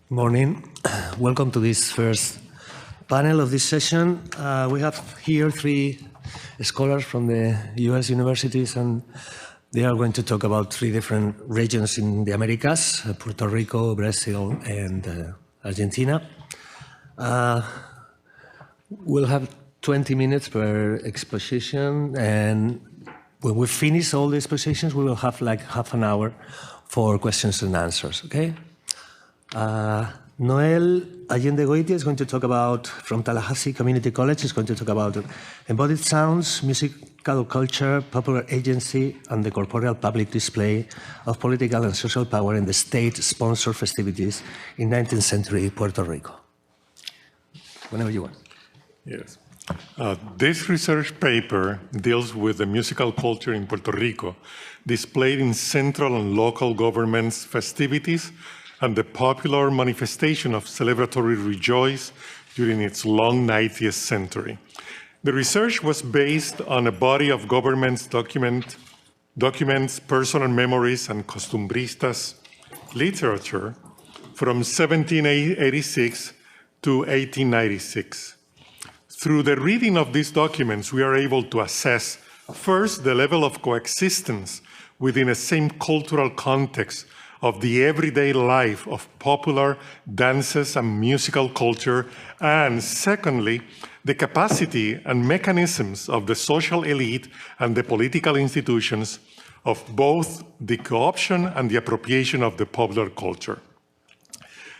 Morning. Welcome to this first panel of this session. We have here three scholars from the US universities, and they are going to talk about three different regions in the Americas, Puerto Rico, Brazil, and Argentina. We'll have 20 minutes per exposition, and when we finish all the expositions, we will have like half an hour for questions and answers, okay? Noel Allende-Goitía is going to talk about, from Tallahassee Community College, is going to talk about embodied sounds, musical culture, popular agency, and the corporeal public display of political and social power in the state-sponsored festivities in 19th century Puerto Rico. Whenever you want. Yes. This research paper deals with the musical culture in Puerto Rico, displayed in central and local governments' festivities and the popular manifestation of celebratory rejoice during its long 19th century. The research was based on a body of governments' documents, personal memories, and costumbristas literature from 1786 to 1896. Through the reading of these documents, we are able to assess, first, the level of coexistence within a same cultural context of the everyday life of popular dances and musical culture, and secondly, the capacity and mechanisms of the social elite and the political institutions of both the co-option and the appropriation of the popular culture.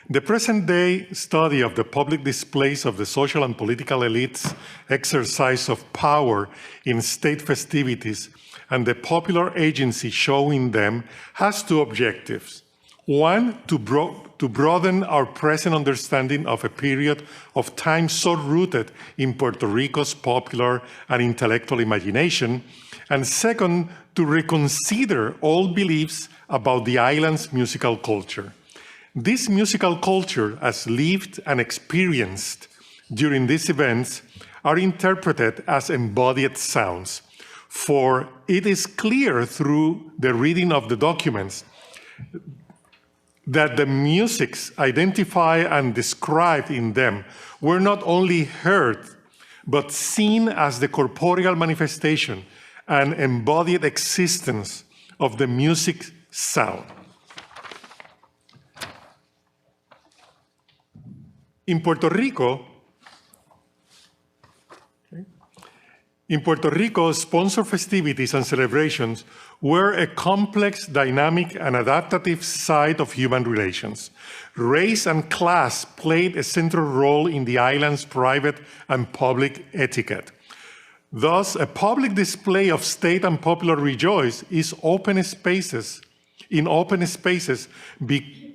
The present-day study of the public displays of the social and political elites' exercise of power in state festivities and the popular agency showing them has two objectives. One, to broaden our present understanding of a period of time so rooted in Puerto Rico's popular and intellectual imagination, and second, to reconsider all beliefs about the island's musical culture. This musical culture, as lived and experienced during these events, are interpreted as embodied sounds. For it is clear through the reading of the documents that the musics identified and described in them were not only heard, but seen as the corporeal manifestation and embodied existence of the music sound. In Puerto Rico, sponsored festivities and celebrations were a complex, dynamic, and adaptive side of human relations. Race and class played a central role in the island's private and public etiquette. Thus, a public display of state and popular rejoice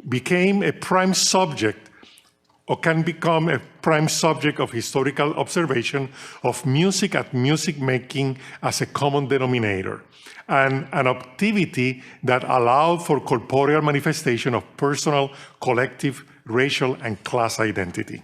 became a prime subject, or can become a prime subject of historical observation of music and music making as a common denominator, and an activity that allowed for corporeal manifestation of personal, collective, racial, and class identity.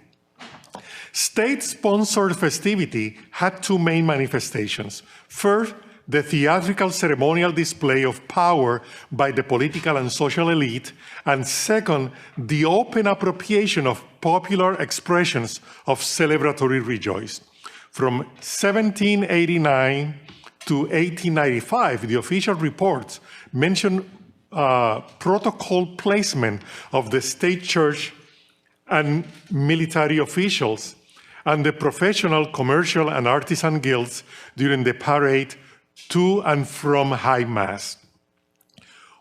State-sponsored festivity had two main manifestations. First, the theatrical ceremonial display of power by the political and social elite, and second, the open appropriation of popular expressions of celebratory rejoice. From 1789 to 1895, the official reports mention protocol placement of the state church and military officials and the professional, commercial, and artisan guilds during the parade to and from High Mass.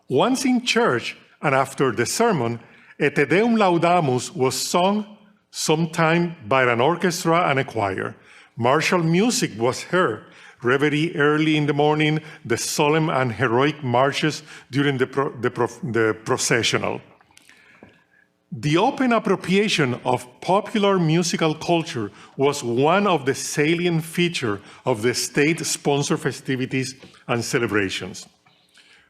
Once in church and after the sermon, a Te Deum Laudamus was sung, sometime by an orchestra and a choir. Martial music was heard, reveille early in the morning, the solemn and heroic marches during the processional. The open appropriation of popular musical culture was one of the salient features of the state-sponsored festivities and celebrations.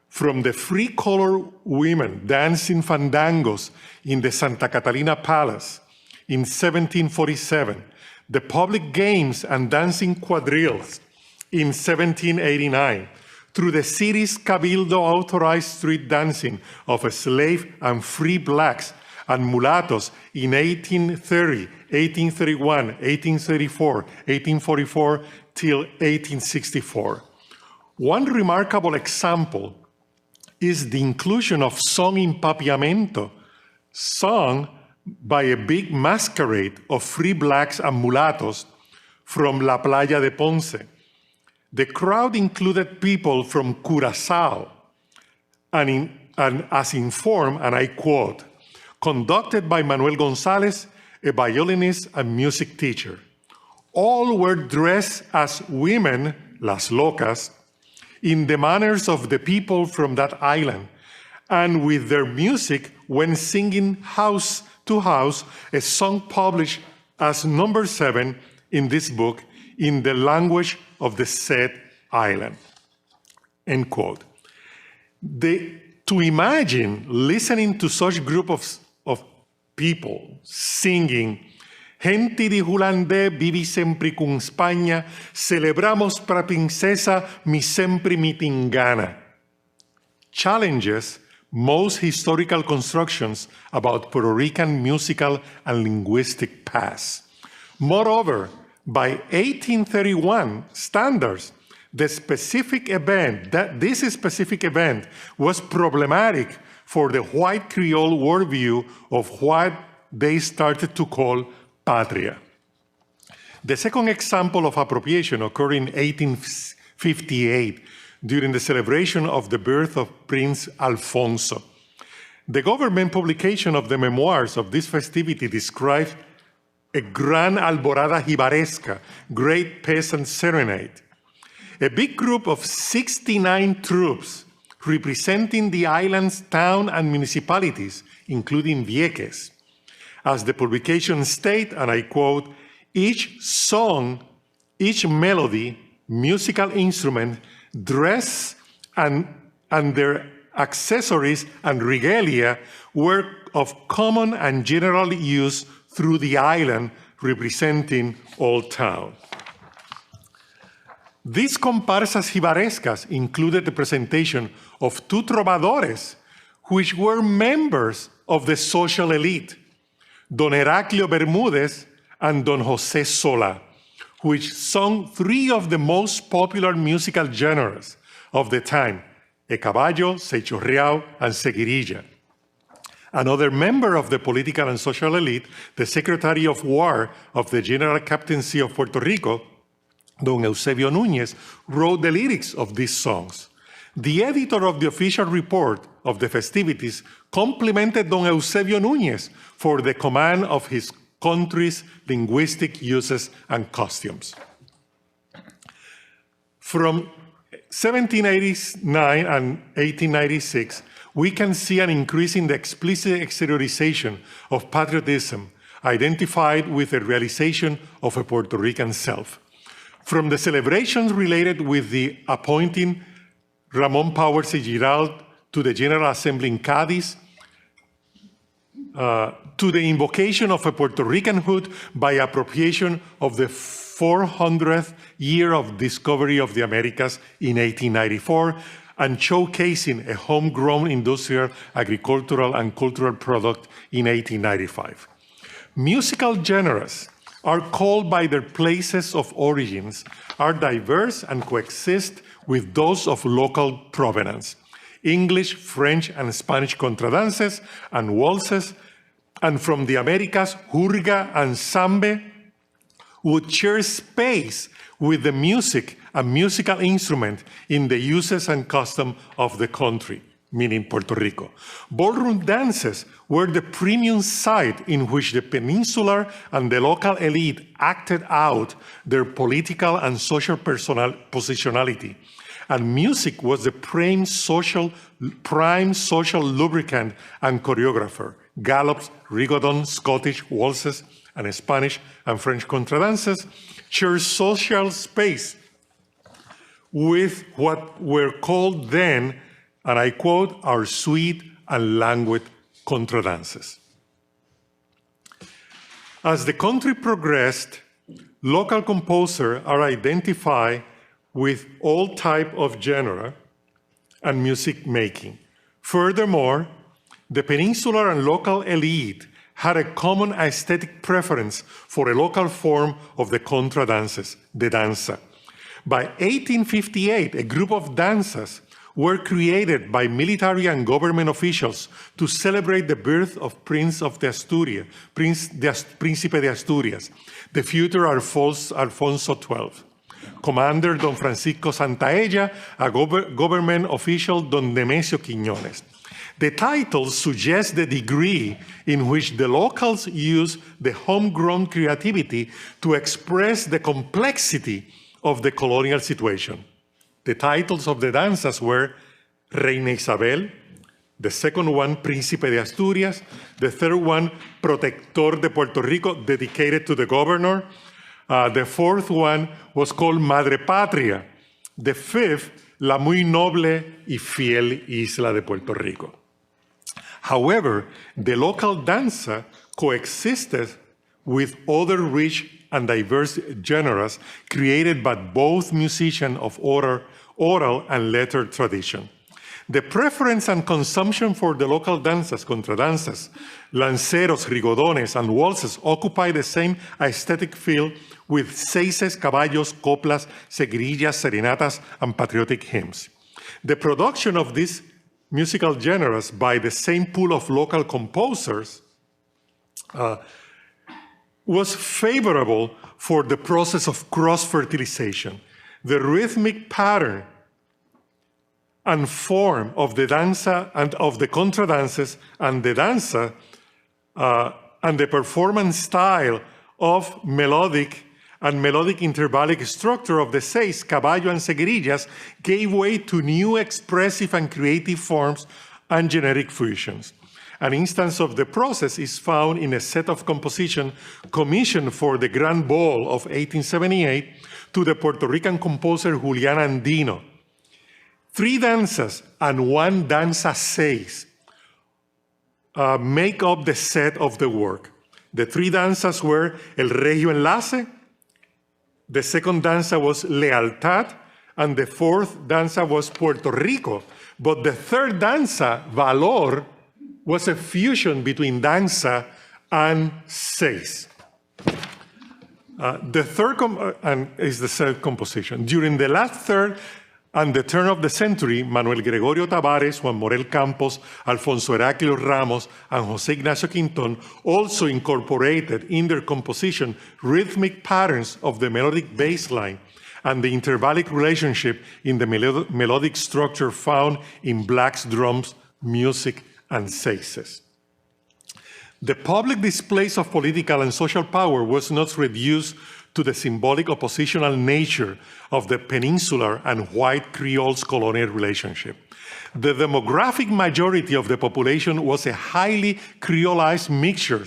From the free-color women dancing fandangos in the Santa Catalina Palace in 1747, the public games and dancing quadrilles in 1789, through the city's Cabildo-authorized street dancing of slave and free blacks and mulattoes in 1830, 1831, 1834, 1844 till 1864. One remarkable example is the inclusion of Song in Papiamento, sung by a big masquerade of free blacks and mulattoes from La Playa de Ponce. The crowd included people from Curaçao, and as informed, and I quote, conducted by Manuel Gonzalez, a violinist and music teacher. All were dressed as women, las locas, in the manners of the people from that island, and with their music when singing house to house, a song published as number 7 in this book in the language of the said island, end quote. To imagine listening to such group of people singing, gente di Julandé vivi sempre con España, celebramos pra princesa mi sempre mi tingana, challenges most historical constructions about Puerto Rican musical and linguistic past. Moreover, by 1831 standards, this specific event was problematic for the white Creole worldview of what they started to call patria. The second example of appropriation occurred in 1858 during the celebration of the birth of Prince Alfonso. The government publication of the memoirs of this festivity described a gran alborada jibaresca, great peasant serenade. A big group of 69 troops representing the island's town and municipalities, including Vieques. As the publication states, and I quote, each song, each melody, musical instrument, dress, and their accessories and regalia were of common and general use through the island, representing Old Town. These comparsas jibarescas included the presentation of two trovadores, which were members of the social elite, Don Heraclio Bermúdez and Don José Sola, which sung three of the most popular musical genres of the time, a caballo, se chorreao, and seguirilla. Another member of the political and social elite, the Secretary of War of the General Captaincy of Puerto Rico, Don Eusebio Núñez, wrote the lyrics of these songs. The editor of the official report of the festivities complimented Don Eusebio Núñez for the command of his country's linguistic uses and costumes. From 1789 and 1896, we can see an increase in the explicit exteriorization of patriotism identified with the realization of a Puerto Rican self. From the celebrations related with the appointing Ramon Powers y Giralt to the General Assembly in Cádiz, to the invocation of a Puerto Ricanhood by appropriation of the 400th year of discovery of the Americas in 1894, and showcasing a homegrown industrial, agricultural, and cultural product in 1895. Musical genres are called by their places of origins, are diverse and coexist with those of local provenance. English, French, and Spanish contradances and waltzes, and from the Americas, hurga and sambe, would share space with the music and musical instrument in the uses and custom of the country, meaning Puerto Rico. Ballroom dances were the premium site in which the peninsular and the local elite acted out their political and social positionality. And music was the prime social lubricant and choreographer. Gallops, rigodon, Scottish waltzes, and Spanish and French contradances share social space with what were called then, and I quote, our sweet and languid contradances. As the country progressed, local composers are identified with all type of genre and music making. Furthermore, The peninsular and local elite had a common aesthetic preference for a local form of the contra dances, the danza. By 1858, a group of danzas were created by military and government officials to celebrate the birth of Príncipe de Asturias, the future Alfonso XII. Commander Don Francisco Santaella, a government official Don Nemesio Quiñones. The titles suggest the degree in which the locals use the homegrown creativity to express the complexity of the colonial situation. The titles of the danzas were Reina Isabel, the second one, Príncipe de Asturias, the third one, Protector de Puerto Rico, dedicated to the governor. The fourth one was called Madre Patria. The fifth, La Muy Noble y Fiel Isla de Puerto Rico. However, the local danza coexisted with other rich and diverse genres created by both musicians of oral and lettered tradition. The preference and consumption for the local danzas, contradanzas, lanceros, rigodones, and waltzes occupy the same aesthetic field with seises, caballos, coplas, seguirillas, serenatas, and patriotic hymns. The production of these musical genres by the same pool of local composers was favorable for the process of cross-fertilization. The rhythmic pattern and form of the danza and of the contradances and the danza and the performance style of melodic intervallic structure of the seis, caballo, and seguirillas gave way to new expressive and creative forms and generic fusions. An instance of the process is found in a set of composition commissioned for the Grand Ball of 1878 to the Puerto Rican composer Julián Andino. 3 danzas and 1 danza seis make up the set of the work. The 3 danzas were El Regio Enlace, the second danza was Lealtad, and the 4th danza was Puerto Rico. But the 3rd danza, Valor, was a fusion between danza and seis. The third is the third composition. During the last third and the turn of the century, Manuel Gregorio Tavares, Juan Morel Campos, Alfonso Heraclio Ramos, and José Ignacio Quintón also incorporated in their composition rhythmic patterns of the melodic bass line and the intervallic relationship in the melodic structure found in blacks, drums, music, and seises. The public displays of political and social power was not reduced to the symbolic oppositional nature of the peninsular and white Creoles colonial relationship. The demographic majority of the population was a highly Creolized mixture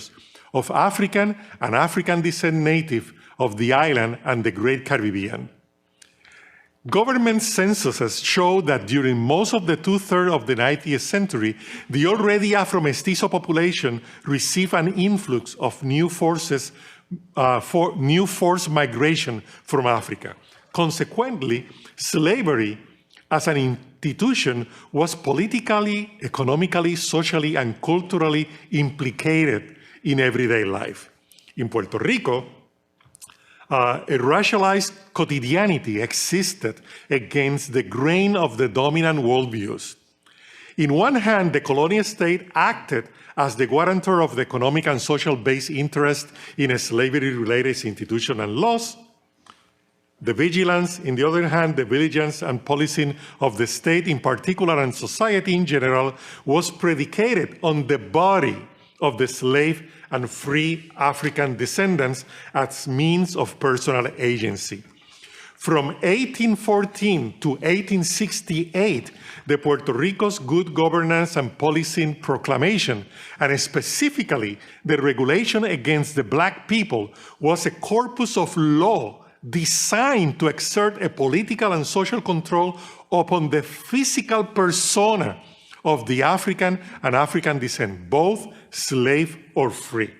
of African and African descent native of the island and the Great Caribbean. Government censuses show that during most of the 2/3 of the 19th century, the already Afro-Mestizo population received an influx of new forced migration from Africa. Consequently, slavery as an institution was politically, economically, socially, and culturally implicated in everyday life. In Puerto Rico, a racialized quotidianity existed against the grain of the dominant worldviews. In one hand, the colonial state acted as the guarantor of the economic and social base interest in slavery-related institutions and laws. The vigilance, in the other hand, the vigilance and policing of the state in particular and society in general was predicated on the body of the slave and free African descendants as means of personal agency. From 1814 to 1868, the Puerto Rico's Good Governance and Policing Proclamation, and specifically the regulation against the black people, was a corpus of law designed to exert a political and social control upon the physical persona of the African and African descent, both slave or free.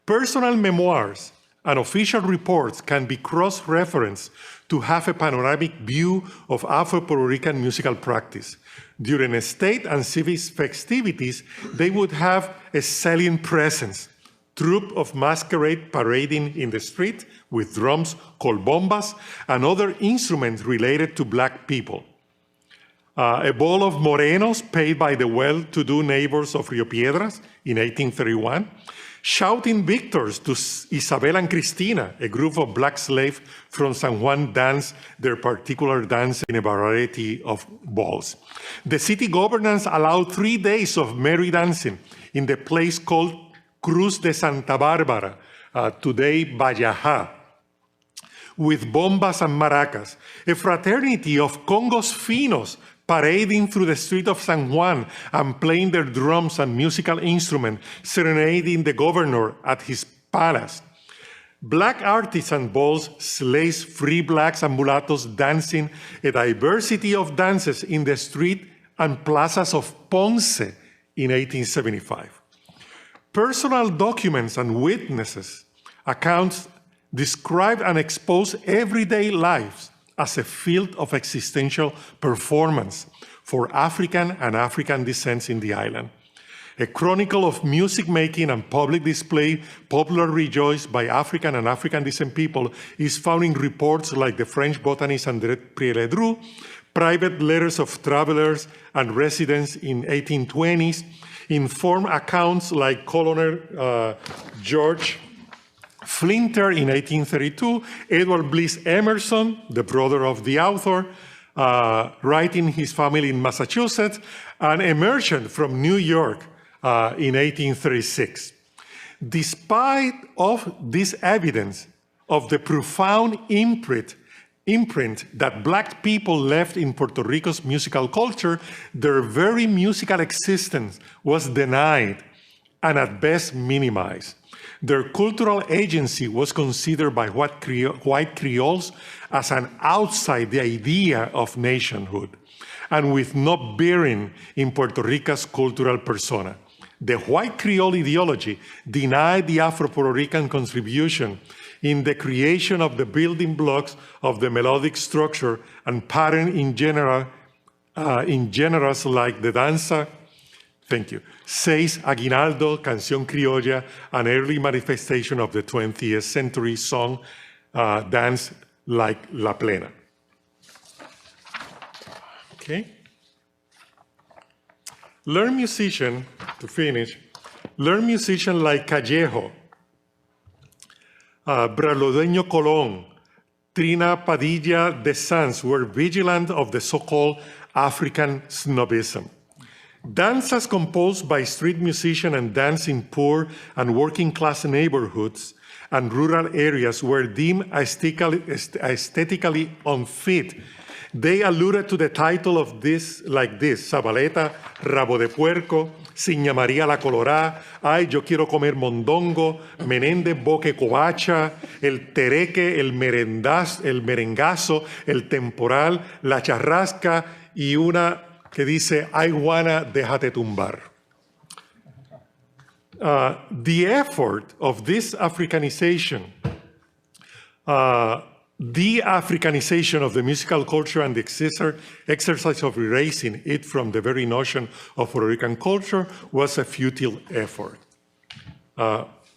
Personal memoirs and official reports can be cross-referenced to have a panoramic view of Afro-Puerto Rican musical practice. During state and civic festivities, they would have a salient presence, troupe of masquerade parading in the street with drums called bombas and other instruments related to Black people. A ball of morenos paid by the well-to-do neighbors of Rio Piedras in 1831, shouting victors to Isabel and Cristina, a group of Black slaves from San Juan dance their particular dance in a variety of balls. The city governance allowed 3 days of merry dancing in the place called Cruz de Santa Bárbara, today Bayaja, with bombas and maracas, a fraternity of congos finos parading through the street of San Juan and playing their drums and musical instruments, serenading the governor at his palace. Black artisan balls slays free blacks and mulattoes dancing a diversity of dances in the street and plazas of Ponce in 1875. Personal documents and witnesses accounts describe and expose everyday lives as a field of existential performance for African and African descents in the island. A chronicle of music making and public display, popular rejoice by African and African descent people, is found in reports like the French botanist André Prieledru, private letters of travelers and residents in 1820s, informed accounts like Colonel George Flinter in 1832, Edward Bliss Emerson, the brother of the author, writing his family in Massachusetts, and a merchant from New York in 1836. Despite of this evidence of the profound imprint that Black people left in Puerto Rico's musical culture, their very musical existence was denied and at best minimized. Their cultural agency was considered by white Creoles as an outside the idea of nationhood and with no bearing in Puerto Rico's cultural persona. The white Creole ideology denied the Afro-Puerto Rican contribution in the creation of the building blocks of the melodic structure and pattern in genres like the danza, thank you, Seis Aguinaldo, Canción Criolla, an early manifestation of the 20th century song dance like La Plena. Okay. Learn musician, to finish, learn musician like Callejo, Bralodeño Colón, Trina Padilla de Sanz were vigilant of the so-called African snobism. Dances composed by street musicians and dance in poor and working class neighborhoods and rural areas were deemed aesthetically unfit. They alluded to the title of this like this: Zabaleta, Rabo de Puerco, Siña María la Colorá, Ay, yo quiero comer mondongo, Menéndez, Boque Covacha, el tereque, el merengazo, el temporal, la charrasca y una que dice, ay, Juana, déjate tumbar. The effort of this Africanization, de-Africanization of the musical culture and the exercise of erasing it from the very notion of Puerto Rican culture was a futile effort.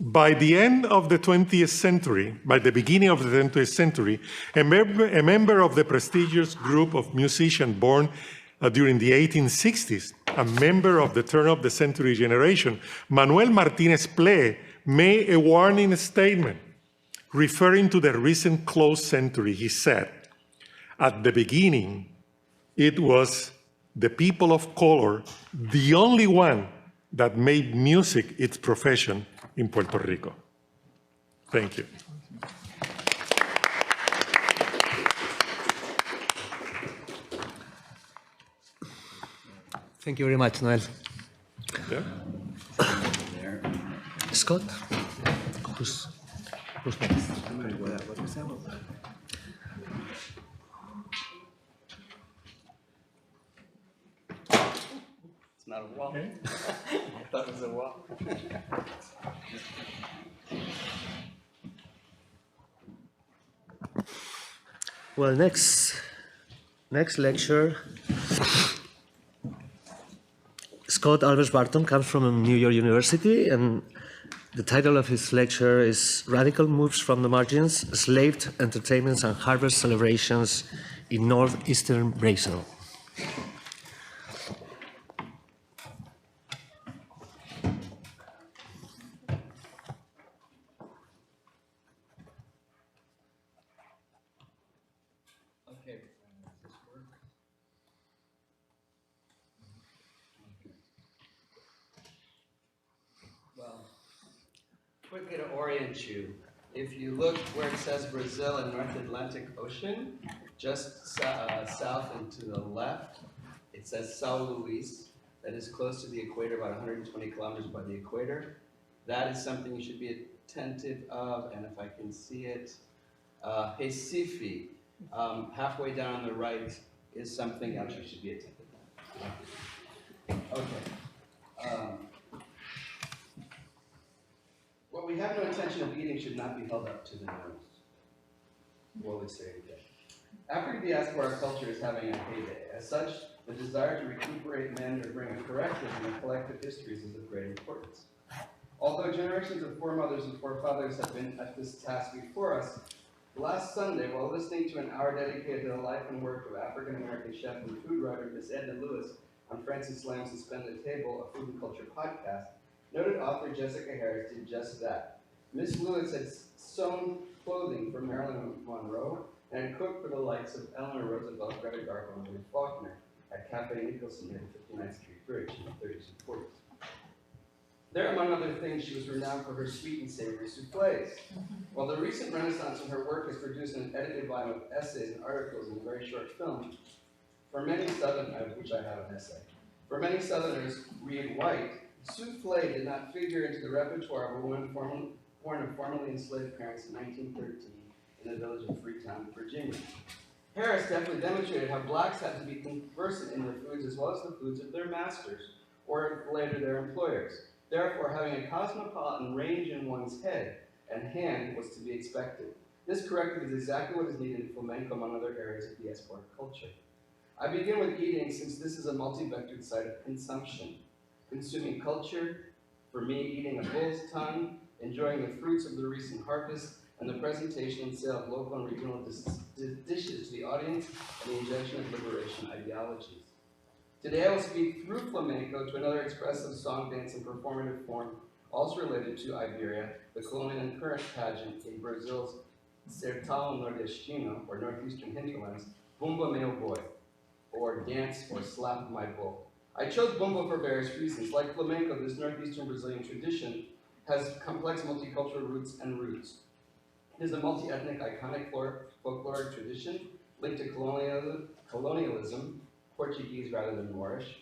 By the end of the 20th century, by the beginning of the 20th century, a member of the prestigious group of musicians born during the 1860s, a member of the turn-of-the-century generation, Manuel Martínez Ple, made a warning statement. Referring to the recent closed century, he said, at the beginning, it was the people of color, the only one that made music its profession in Puerto Rico. Thank you. Thank you very much, Noel. Yeah. Scott? Who's next? It's not a wall. I thought it was a wall. Well, next lecture, Scott Alves Barton comes from New York University, and the title of his lecture is Radical Moves from the Margins, Enslaved Entertainments and Harvest Celebrations in Northeastern Brazil. Quickly to orient you, if you look where it says Brazil and North Atlantic Ocean, just south and to the left, it says São Luís. That is close to the equator, about 120 kilometers by the equator. That is something you should be attentive of, and if I can see it, Recife, halfway down on the right, is something else you should be attentive of. Okay. What we have no intention of eating should not be held up to the nose. What would say again? African diaspora culture is having a heyday. As such, the desire to recuperate, mend, or bring a corrective in the collective histories is of great importance. Although generations of foremothers and forefathers have been at this task before us, last Sunday, while listening to an hour dedicated to the life and work of African-American chef and food writer Miss Edna Lewis on Francis Lamb's Suspended Table, a food and culture podcast, noted author Jessica Harris did just that. Miss Lewis had sewn clothing for Marilyn Monroe and had cooked for the likes of Eleanor Roosevelt, Greta Garbo, and Ruth Faulkner at Cafe Nicholson near the 59th Street Bridge in the 30s and 40s. There, among other things, she was renowned for her sweet and savory souffles. While the recent renaissance in her work has produced an edited volume of essays and articles in a very short film, for many Southerners, which I have an essay, for many Southerners, read white, souffle did not figure into the repertoire of a woman born of formerly enslaved parents in 1913 in the village of Freetown, Virginia. Harris definitely demonstrated how blacks had to be conversant in their foods as well as the foods of their masters, or later their employers. Therefore, having a cosmopolitan range in one's head and hand was to be expected. This corrective is exactly what is needed in flamenco among other areas of diasporic culture. I begin with eating since this is a multi-vectored site of consumption. Consuming culture, for me, eating a bull's tongue, enjoying the fruits of the recent harvest, and the presentation and sale of local and regional dishes to the audience, and the injection of liberation ideologies. Today I will speak through flamenco to another expressive song, dance, and performative form, also related to Iberia, the colonial and current pageant in Brazil's Sertão Nordestino, or Northeastern hinterlands, Bumba Meu Boi, or Dance or Slap My Bull. I chose Bumba for various reasons. Like flamenco, this northeastern Brazilian tradition has complex multicultural roots and roots. It is a multi-ethnic, iconic folkloric tradition linked to colonialism, Portuguese rather than Moorish,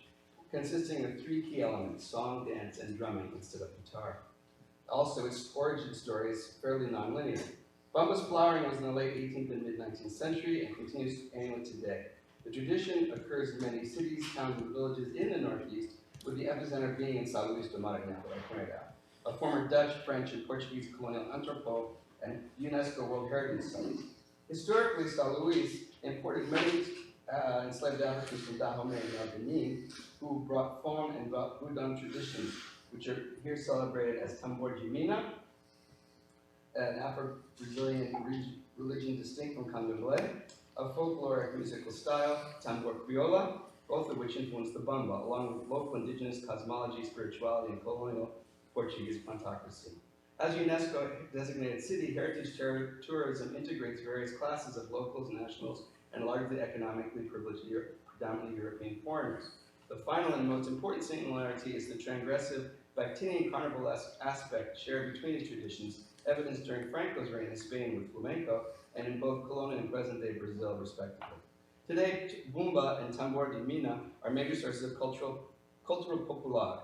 consisting of three key elements: song, dance, and drumming instead of guitar. Also, its origin story is fairly nonlinear. Bumba's flowering was in the late 18th and mid-19th century and continues annually today. The tradition occurs in many cities, towns, and villages in the Northeast, with the epicenter being in São Luís do Maranhão, that I pointed out, a former Dutch, French, and Portuguese colonial entrepot and UNESCO World Heritage Site. Historically, São Luís imported many enslaved Africans from Dahomey and Benin, who brought Fon and Budon traditions, which are here celebrated as Tambor de Mina, an Afro-Brazilian religion distinct from Candomblé, a folkloric musical style, Tambor Criolla, both of which influenced the Bumba, along with local indigenous cosmology, spirituality, and colonial Portuguese plantocracy. As UNESCO designated city, heritage tourism integrates various classes of locals, nationals, and largely economically privileged predominantly European foreigners. The final and most important similarity is the transgressive Bactinian carnivalesque aspect shared between these traditions, evidenced during Franco's reign in Spain with flamenco, and in both colonial and present-day Brazil, respectively. Today, Bumba and Tambor de Mina are major sources of cultural popular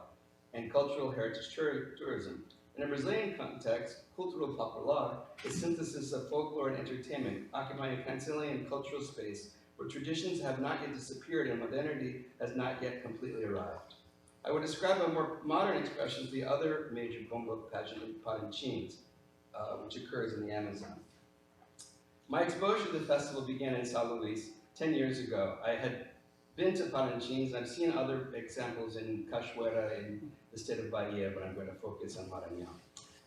and cultural heritage tourism. In a Brazilian context, cultural popular is synthesis of folklore and entertainment, occupying a Cancillian cultural space where traditions have not yet disappeared and modernity has not yet completely arrived. I would describe a more modern expression as the other major Bumba pageant in Parintins, which occurs in the Amazon. My exposure to the festival began in San Luis 10 years ago. I had been to Palanchins, and I've seen other examples in Cachoeira in the state of Bahia, but I'm going to focus on Maranhão.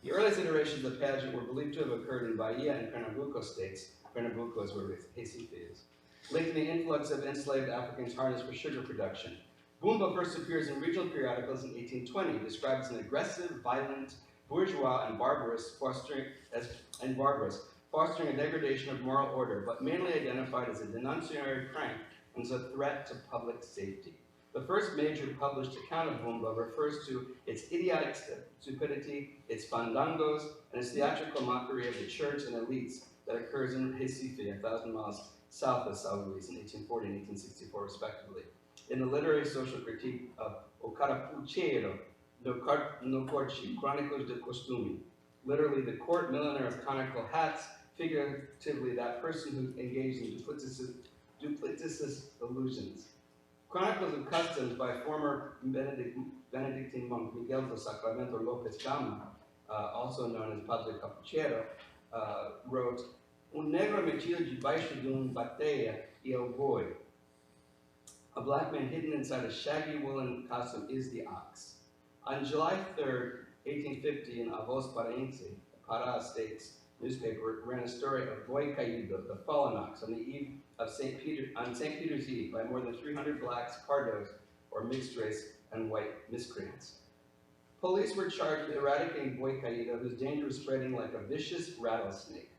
The earliest iterations of the pageant were believed to have occurred in Bahia and Pernambuco states. Pernambuco is where Recife is. Linked to the influx of enslaved Africans harnessed for sugar production. Bumba first appears in regional periodicals in 1820, described as an aggressive, violent, bourgeois, and barbarous, fostering a degradation of moral order, but mainly identified as a denunciatory prank and as a threat to public safety. The first major published account of Bumba refers to its idiotic stupidity, its fandangos, and its theatrical mockery of the church and elites that occurs in Recife, 1,000 miles south of São Luís in 1840 and 1864, respectively. In the literary social critique of O Carapucheiro no Corte, Chronicles de Costume, literally the court milliner of conical hats, figuratively that person who engaged in duplicitous illusions. Chronicles of Customs by former Benedictine monk Miguel do Sacramento Lopes Gama, also known as Padre Capucheiro, wrote, negro metido debaixo de bateia e o boi. A black man hidden inside a shaggy woolen costume is the ox. On July 3rd, 1850, in A Voz Paraense, Pará States newspaper ran a story of Boi Caído, the fallen ox, on the eve of St. Peter's Eve by more than 300 blacks, pardos, or mixed race, and white miscreants. Police were charged with eradicating Boi Caído, whose danger was spreading like a vicious rattlesnake.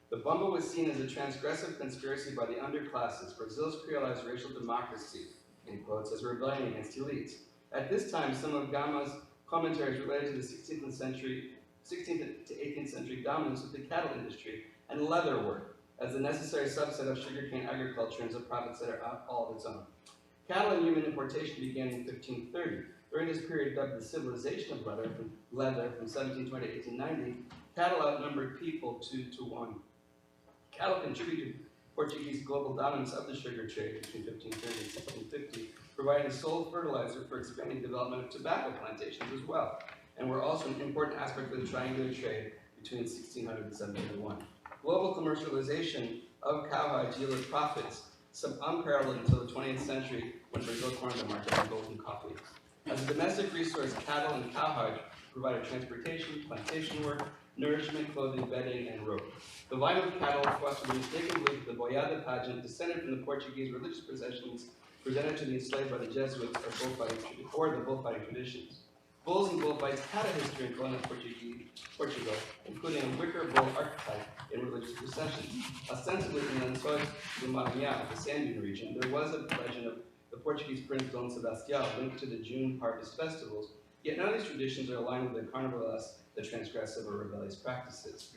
The Bumba was seen as a transgressive conspiracy by the underclasses, Brazil's creolized racial democracy, in quotes, as a rebellion against elites. At this time, some of Gama's commentaries related to the 16th to 18th century dominance of the cattle industry and leather work as the necessary subset of sugarcane agriculture and the profits that are all of its own. Cattle and human importation began in 1530. During this period, dubbed the civilization of leather from 1720 to 1890, cattle outnumbered people 2 to 1. Cattle contributed to Portuguese global dominance of the sugar trade between 1530 and 1650, providing the sole fertilizer for expanding development of tobacco plantations as well, and were also an important aspect of the triangular trade between 1600 and 1701. Global commercialization of cowhide yielded profits, some unparalleled until the 20th century when Brazil cornered the market for gold and coffee. As a domestic resource, cattle and cowhide provided transportation, plantation work, nourishment, clothing, bedding, and rope. The line of cattle fostered the mistaken belief that the boiada pageant descended from the Portuguese religious possessions presented to the enslaved by the Jesuits or the bullfighting traditions. Bulls and bullfights had a history in colonial Portugal, including a wicker bull archetype in religious processions. Ostensibly in the Enslaved de Maranhão, the sand dune region, there was a legend of the Portuguese prince Dom Sebastião linked to the June harvest festivals, yet none of these traditions are aligned with the carnivalesque, the transgressive or rebellious practices.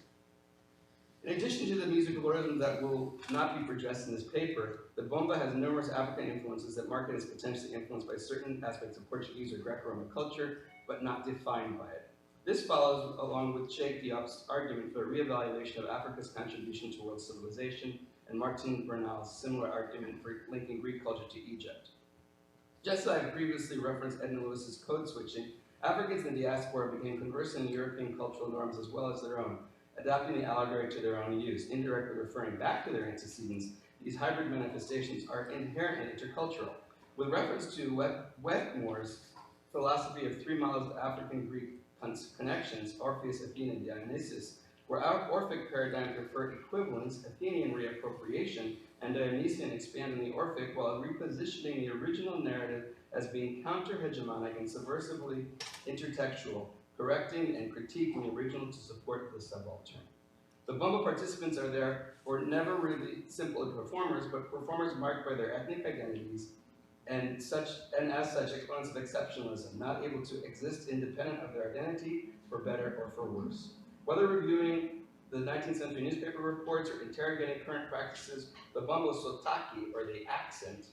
In addition to the musical rhythm that will not be addressed in this paper, the bomba has numerous African influences that mark it as potentially influenced by certain aspects of Portuguese or Greco-Roman culture, but not defined by it. This follows along with Sheikh Diop's argument for a reevaluation of Africa's contribution to world civilization and Martin Bernal's similar argument for linking Greek culture to Egypt. Just as I previously referenced Edna Lewis's code switching, Africans in the diaspora became conversant in European cultural norms as well as their own, adapting the allegory to their own use, indirectly referring back to their antecedents. These hybrid manifestations are inherently intercultural. With reference to Wetmore's philosophy of 3 models of African-Greek connections, Orpheus, Athena, and Dionysus, where our Orphic paradigm preferred equivalence, Athenian reappropriation, and Dionysian expanding the Orphic while repositioning the original narrative as being counter-hegemonic and subversively intertextual, correcting and critiquing the original to support the subaltern. The Bumba participants are therefore never really simple performers, but performers marked by their ethnic identities and as such exponents of exceptionalism, not able to exist independent of their identity, for better or for worse. Whether reviewing the 19th century newspaper reports or interrogating current practices, the Bumba sotaque, or the accent,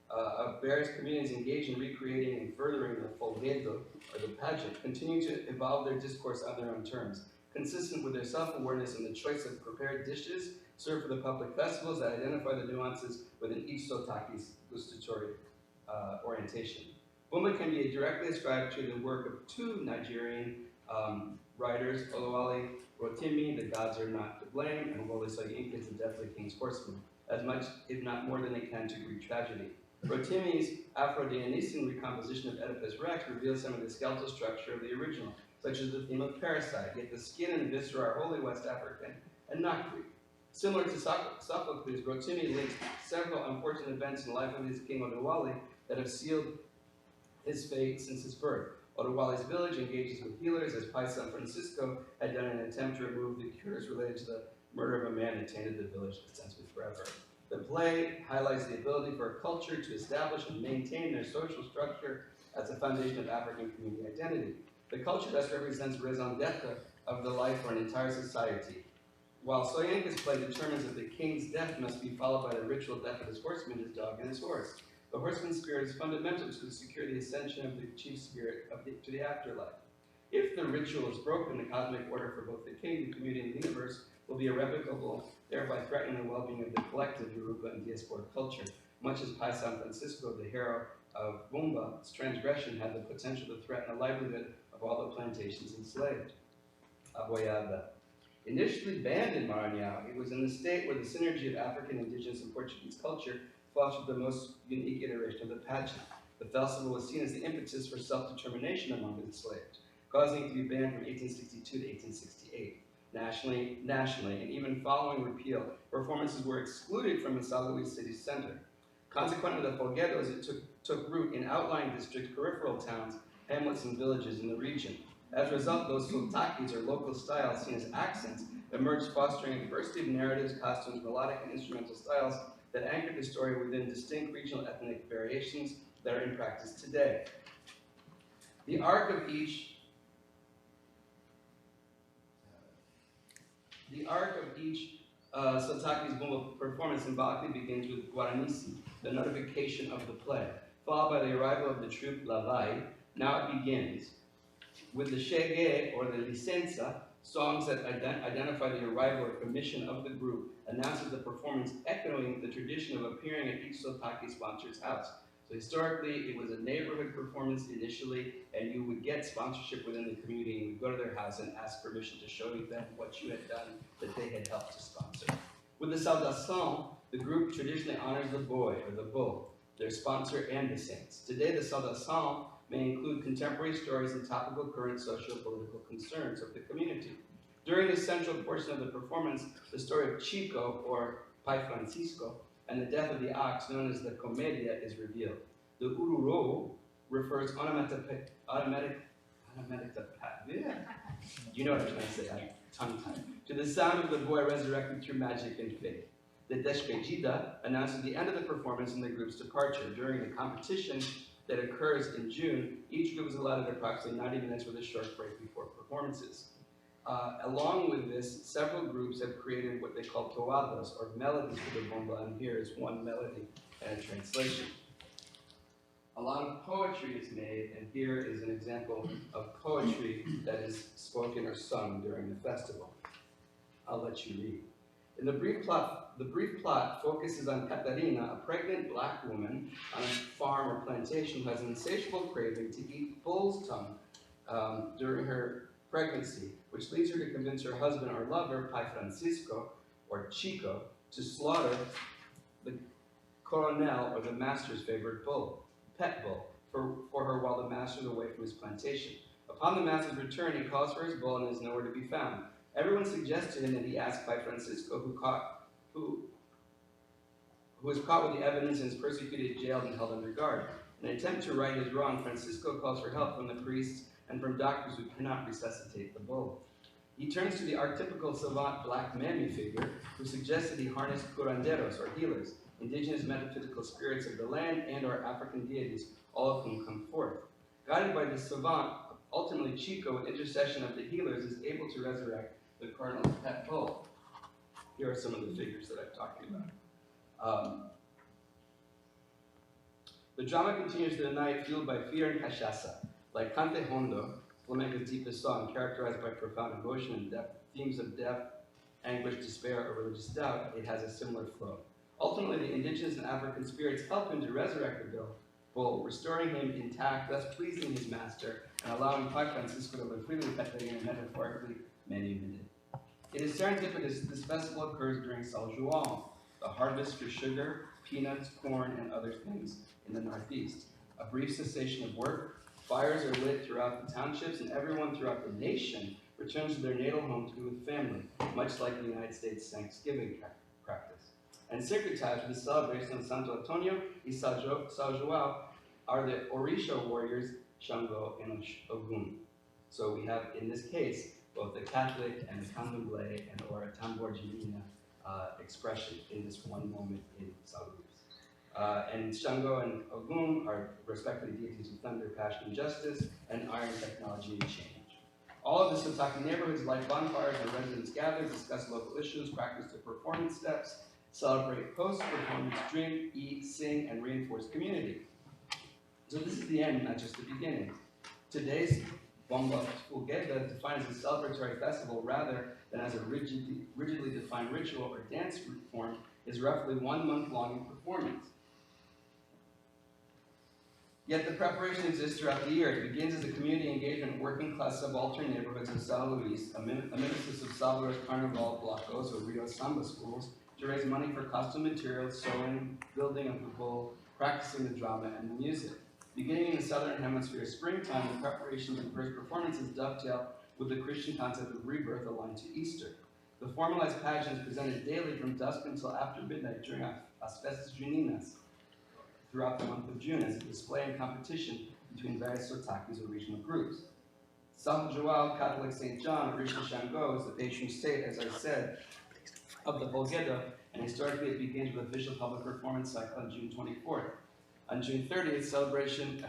of various communities engaged in recreating and furthering the folguedo, or the pageant, continue to evolve their discourse on their own terms, consistent with their self-awareness and the choice of prepared dishes served for the public festivals that identify the nuances within each sotaque's gustatory orientation. Bumba can be directly ascribed to the work of two Nigerian writers, Olawale Rotimi, The Gods Are Not to Blame, and Wole Soyinka's The Death of the King's Horseman, as much, if not more than they can, to Greek tragedy. Rotimi's Afro-Dionysian recomposition of Oedipus Rex reveals some of the skeletal structure of the original, such as the theme of parasite, yet the skin and viscera are wholly West African and not Greek. Similar to Sophocles, Rotimi links several unfortunate events in the life of his king Odawale that have sealed his fate since his birth. Odawale's village engages with healers, as Pai San Francisco had done in an attempt to remove the cures related to the murder of a man that tainted the village ostensibly forever. The play highlights the ability for a culture to establish and maintain their social structure as a foundation of African community identity. The culture thus represents raison d'etre of the life for an entire society. While Soyinka's play determines that the king's death must be followed by the ritual death of his horseman, his dog, and his horse. The horseman's spirit is fundamental to secure the ascension of the chief spirit to the afterlife. If the ritual is broken, the cosmic order for both the king, the community, and the universe will be irrevocable, thereby threatening the well-being of the collective Yoruba and diaspora culture. Much as Pai San Francisco, the hero of Bumba's transgression, had the potential to threaten the livelihood of all the plantations enslaved. Aboyada. Initially banned in Maranhão, it was in the state where the synergy of African, indigenous, and Portuguese culture fostered the most unique iteration of the pageant. The festival was seen as the impetus for self-determination among the enslaved, causing it to be banned from 1862 to 1868. Nationally, and even following repeal, performances were excluded from the São Luís city center. Consequently, the folguedos took root in outlying districts, peripheral towns, hamlets, and villages in the region. As a result, those sotakis, or local styles seen as accents, emerged, fostering a diversity of narratives, costumes, melodic, and instrumental styles that anchored the story within distinct regional ethnic variations that are in practice today. The arc of each Sotaki's Bumba performance symbolically begins with Guaranisi, the notification of the play, followed by the arrival of the troupe La Vai. Now it begins with the Chegué, or the Licença, songs that identify the arrival or commission of the group, announces the performance, echoing the tradition of appearing at each Sotaki sponsor's house. So historically, it was a neighborhood performance initially, and you would get sponsorship within the community, and you would go to their house and ask permission to show them what you had done that they had helped to sponsor. With the Saudação, the group traditionally honors the boy, or the bull, their sponsor and the saints. Today, the Saudação may include contemporary stories and topical current socio-political concerns of the community. During the central portion of the performance, the story of Chico, or Pai Francisco, and the death of the ox, known as the Comedia, is revealed. The Ururo refers you know what I'm trying to say, I'm tongue-tied, to the sound of the boy resurrected through magic and faith. The Despedida announces the end of the performance and the group's departure. During the competition that occurs in June, each group is allotted approximately 90 minutes with a short break before performances. Along with this, several groups have created what they call toadas, or melodies for the bomba, and here is one melody and a translation. A lot of poetry is made, and here is an example of poetry that is spoken or sung during the festival. I'll let you read. In the brief plot focuses on Catarina, a pregnant black woman on a farm or plantation who has an insatiable craving to eat bull's tongue during her pregnancy, which leads her to convince her husband or lover, Pai Francisco, or Chico, to slaughter the coronel, or the master's favorite bull, pet bull, for her while the master is away from his plantation. Upon the master's return, he calls for his bull and is nowhere to be found. Everyone suggests to him that he ask Pai Francisco, who was caught with the evidence and is persecuted, jailed, and held under guard. In an attempt to right his wrong, Francisco calls for help from the priests and from doctors who cannot resuscitate the bull. He turns to the archetypical savant black mammy figure, who suggests that he harness curanderos, or healers, indigenous metaphysical spirits of the land and or African deities, all of whom come forth. Guided by this savant, ultimately Chico, with intercession of the healers, is able to resurrect the colonel's pet bull. Here are some of the figures that I'm talking about. The drama continues through the night, fueled by fear and cachaça. Like Cante Hondo, Flamenco's deepest song, characterized by profound emotion and depth, themes of death, anguish, despair, or religious doubt, it has a similar flow. Ultimately, the indigenous and African spirits help him to resurrect the bull, restoring him intact, thus pleasing his master, and allowing Pai Francisco to live freely with Catarina metaphorically many minutes. It is serendipitous this festival occurs during São João, the harvest for sugar, peanuts, corn, and other things in the Northeast. A brief cessation of work, fires are lit throughout the townships, and everyone throughout the nation returns to their natal home to be with family, much like the United States Thanksgiving practice. And synchronized with the celebration of Santo Antonio y São João are the Orisha warriors, Shango and Ogun. So we have, in this case, both the Catholic and the Candomblé and or a tambor Divina expression in this one moment in São Luis. And Shango and Ogun are respectively deities of thunder, passion, and justice, and iron, technology, and change. All of the Sotaki neighborhoods light bonfires where residents gather, discuss local issues, practice their performance steps, celebrate post-performance, drink, eat, sing, and reinforce community. So this is the end, not just the beginning. Today's Bomba Fulgeda, defined as a celebratory festival rather than as a rigidly defined ritual or dance form, is roughly 1 month long in performance. Yet the preparation exists throughout the year. It begins as a community engagement in working-class subaltern neighborhoods of São Luis, a mimesis of Salvador's Carnaval blocos or Rio Samba schools, to raise money for costume materials, sewing, building of the bull, practicing the drama and the music. Beginning in the Southern Hemisphere springtime, the preparations and first performances dovetail with the Christian concept of rebirth aligned to Easter. The formalized pageant is presented daily from dusk until after midnight during as festas juninas throughout the month of June as a display and competition between various sotakis or regional groups. São João, Catholic St. John, or Orisha Shango is the patron saint, as I said, of the Folgeda, and historically it begins with official public performance cycle on June 24th. On June 30th, celebration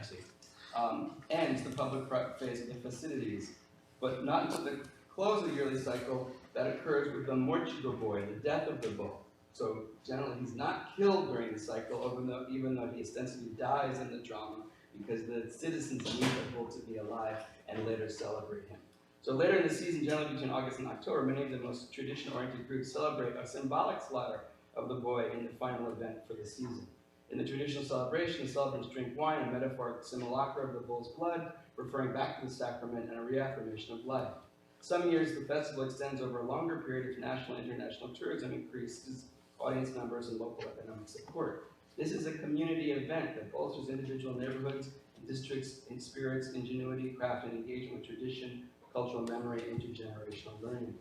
ends the public phase of the festivities, but not until the close of the yearly cycle that occurs with the Morchigo boy, the death of the bull. So generally he's not killed during the cycle, even though he ostensibly dies in the drama, because the citizens need the bull to be alive and later celebrate him. So later in the season, generally between August and October, many of the most tradition-oriented groups celebrate a symbolic slaughter of the boy in the final event for the season. In the traditional celebration, the celebrants drink wine, a metaphoric simulacra of the bull's blood, referring back to the sacrament and a reaffirmation of life. Some years, the festival extends over a longer period if national and international tourism increases audience numbers and local economic support. This is a community event that bolsters individual neighborhoods and districts in spirits, ingenuity, craft, and engagement with tradition, cultural memory, and intergenerational learning.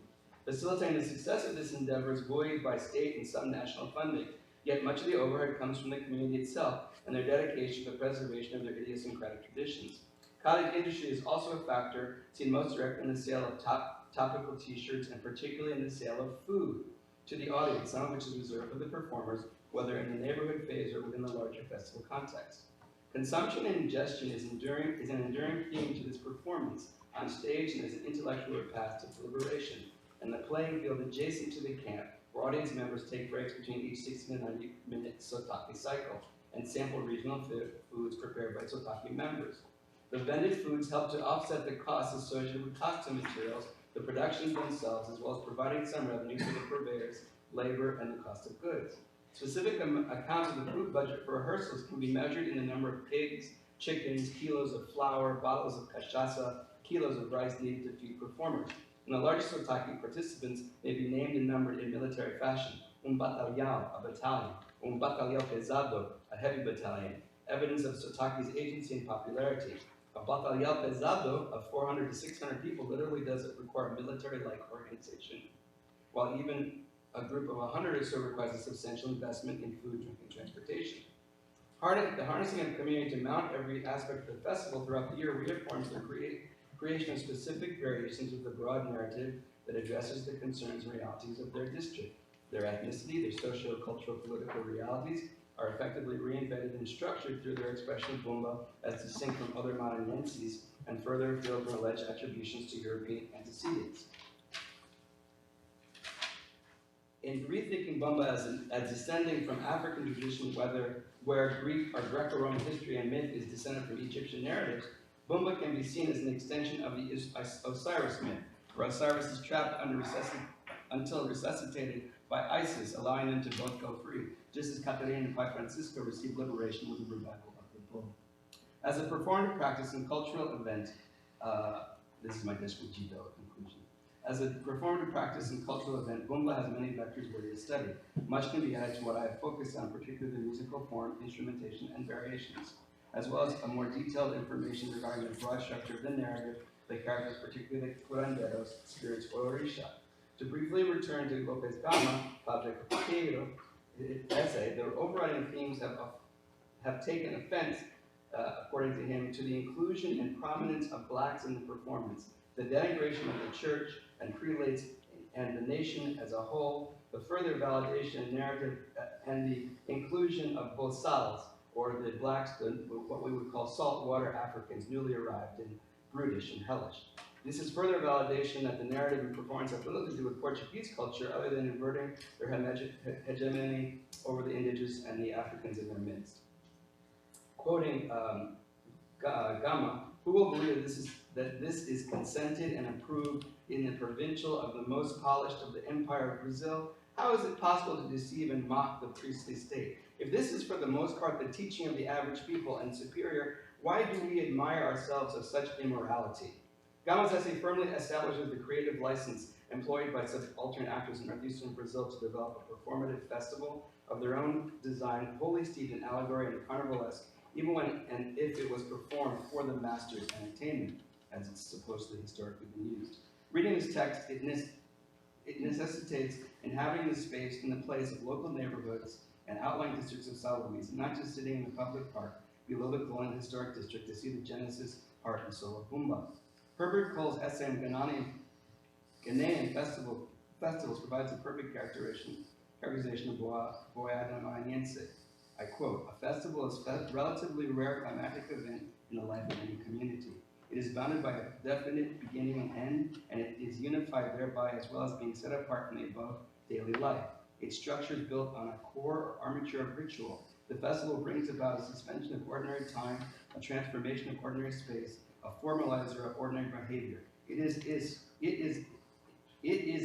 Facilitating the success of this endeavor is buoyed by state and some national funding. Yet much of the overhead comes from the community itself and their dedication to the preservation of their idiosyncratic traditions. Cottage industry is also a factor seen most directly in the sale of topical t-shirts and particularly in the sale of food to the audience, some of which is reserved for the performers, whether in the neighborhood phase or within the larger festival context. Consumption and ingestion is an enduring theme to this performance on stage and as an intellectual path to deliberation, and the playing field adjacent to the camp, where audience members take breaks between each 60 to 90-minute Sotaki cycle and sample regional foods prepared by Sotaki members. The vended foods help to offset the costs associated with costume materials, the productions themselves, as well as providing some revenue for the purveyors, labor, and the cost of goods. Specific accounts of the food budget for rehearsals can be measured in the number of pigs, chickens, kilos of flour, bottles of cachaça, kilos of rice needed to feed performers. And the largest Sotaki participants may be named and numbered in military fashion. Batalhão, a battalion. Batalhão pesado, a heavy battalion. Evidence of Sotaki's agency and popularity. A batalhão pesado of 400 to 600 people literally doesn't require military-like organization, while even a group of 100 or so requires a substantial investment in food, drink, and transportation. The harnessing of community to mount every aspect of the festival throughout the year reaffirms the creation of specific variations of the broad narrative that addresses the concerns and realities of their district. Their ethnicity, their socio-cultural political realities are effectively reinvented and structured through their expression of Bumba as distinct from other Maranhenses and further afield from alleged attributions to European antecedents. In rethinking Bumba as descending from African tradition, where Greek or Greco-Roman history and myth is descended from Egyptian narratives, Bumba can be seen as an extension of the Osiris myth, where Osiris is trapped until resuscitated by Isis, allowing them to both go free, just as Catarina and Pai Francisco received liberation with the revival of the bull. As a performative practice and cultural event, this is my descriptivo conclusion. As a performative practice and cultural event, Bumba has many vectors worthy of study. Much can be added to what I have focused on, particularly the musical form, instrumentation, and variations, as well as a more detailed information regarding the broad structure of the narrative, the characters, particularly the curanderos, spirits, or orisha. To briefly return to Lopez Gama, Padre Corporeal, essay, the overriding themes have taken offense, according to him, to the inclusion and prominence of blacks in the performance, the denigration of the church and prelates and the nation as a whole, the further validation and narrative, and the inclusion of bozals, or the blacks, what we would call saltwater Africans, newly arrived and brutish and hellish. This is further validation that the narrative and performance have little to do with Portuguese culture other than inverting their hegemony over the indigenous and the Africans in their midst. Quoting Gama, who will believe that this is consented and approved in the provincial of the most polished of the empire of Brazil? How is it possible to deceive and mock the priestly state? If this is for the most part the teaching of the average people and superior, why do we admire ourselves of such immorality? Gama's essay firmly establishes the creative license employed by such alternate actors in Northeastern Brazil to develop a performative festival of their own design, wholly steeped in allegory and carnivalesque, even when and if it was performed for the master's entertainment, as it's supposedly historically been used. Reading this text, it necessitates inhabiting the space in the place of local neighborhoods and outlying districts of Sao Luis, not just sitting in the public park below the Colon Historic District to see the genesis, heart, and soul of Bumba. Herbert Cole's essay on Ghanaian festivals provides a perfect characterization of Boyada Maniense. I quote, "A festival is a relatively rare climatic event in the life of any community. It is bounded by a definite beginning and end, and it is unified thereby as well as being set apart from the above daily life. Its structure is built on a core or armature of ritual. The festival brings about a suspension of ordinary time, a transformation of ordinary space, a formalizer of ordinary behavior. It is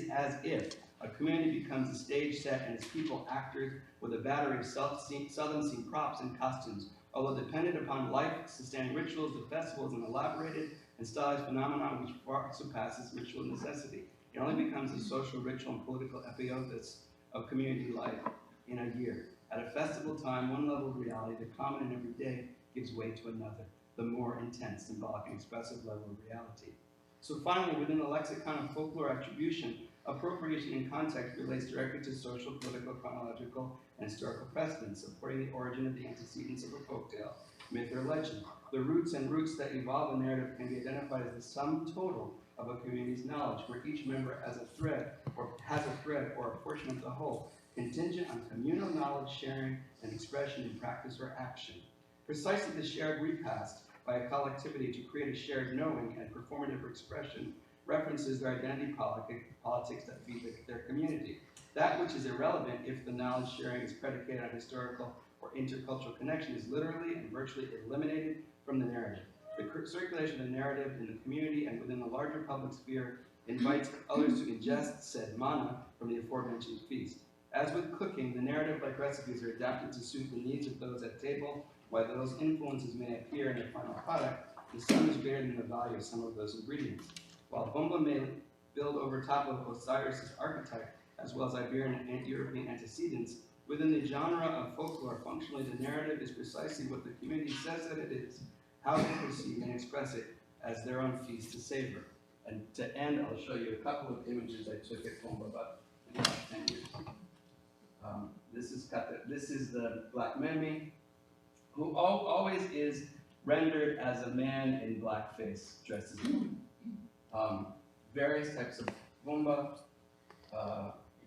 as if a community becomes a stage set and its people actors with a battery of seldom seen props and costumes. Although dependent upon life-sustaining rituals, the festival is an elaborated and stylized phenomenon which far surpasses ritual necessity. It only becomes a social, ritual, and political epiothesis of community life in a year. At a festival time, one level of reality, the common and everyday, gives way to another, the more intense, symbolic, and expressive level of reality. So finally, within the lexicon of folklore attribution, appropriation in context relates directly to social, political, chronological, and historical precedents, supporting the origin of the antecedents of a folktale, myth, or legend. The roots that evolve a narrative can be identified as the sum total of a community's knowledge, where each member has a thread or a portion of the whole, contingent on communal knowledge sharing and expression in practice or action. Precisely the shared repast by a collectivity to create a shared knowing and performative expression references their identity politics that feed their community. That which is irrelevant if the knowledge sharing is predicated on historical or intercultural connection is literally and virtually eliminated from the narrative. The circulation of the narrative in the community and within the larger public sphere invites others to ingest said mana from the aforementioned feast. As with cooking, the narrative, like recipes, are adapted to suit the needs of those at table. While those influences may appear in the final product, the sum is greater than the value of some of those ingredients. While Bumba may build over top of Osiris' archetype, as well as Iberian and European antecedents, within the genre of folklore, functionally the narrative is precisely what the community says that it is, how they perceive and express it as their own feast to savor. And to end, I'll show you a couple of images I took at Bumba about 10 years. This is the Black Memi, who always is rendered as a man in blackface, dressed as a woman. Various types of Bumba.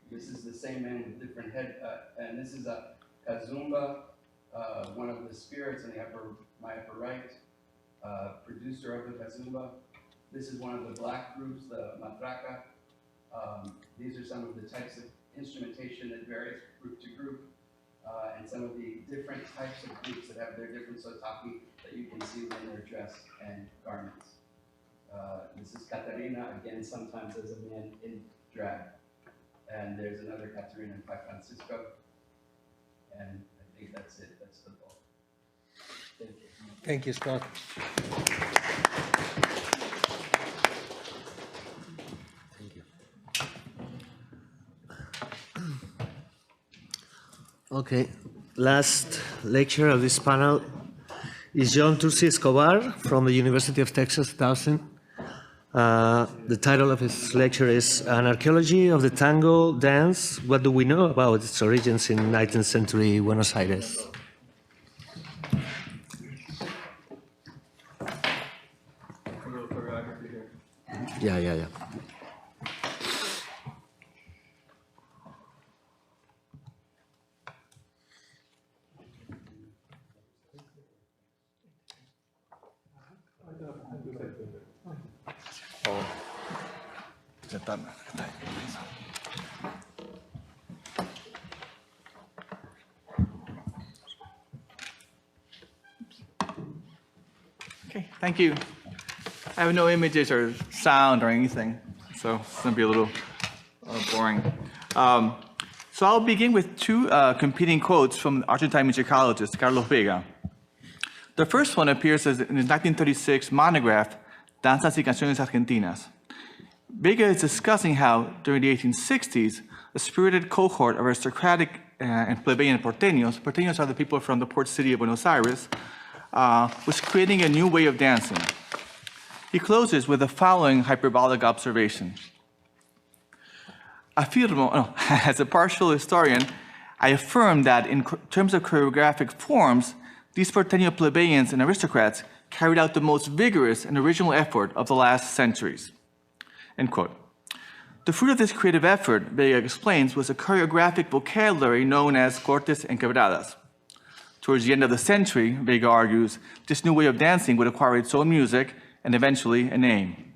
This is the same man with different head, and this is a Kazumba, one of the spirits in my upper right, producer of the Kazumba. This is one of the black groups, the Matraca. These are some of the types of instrumentation that varies group to group, and some of the different types of groups that have their different sotaque that you can see within their dress and garments. This is Catarina, again, sometimes as a man in drag. And there's another Catarina in Francisco. And I think that's it, that's the ball. Thank you, Scott. Thank you. Okay, last lecture of this panel is John Turci-Escobar from the University of Texas at Austin. The title of his lecture is An Archaeology of the Tango Dance. What do we know about its origins in 19th century Buenos Aires? Yeah. Okay, thank you. I have no images or sound or anything, so it's going to be a little boring. So I'll begin with two competing quotes from Argentine musicologist Carlos Vega. The first one appears in his 1936 monograph, Danzas y Canciones Argentinas. Vega is discussing how, during the 1860s, a spirited cohort of aristocratic and plebeian porteños are the people from the port city of Buenos Aires, was creating a new way of dancing. He closes with the following hyperbolic observation. As a partial historian, I affirm that in terms of choreographic forms, these porteño plebeians and aristocrats carried out the most vigorous and original effort of the last centuries. End quote. The fruit of this creative effort, Vega explains, was a choreographic vocabulary known as cortes and quebradas. Towards the end of the century, Vega argues, this new way of dancing would acquire its own music and eventually a name,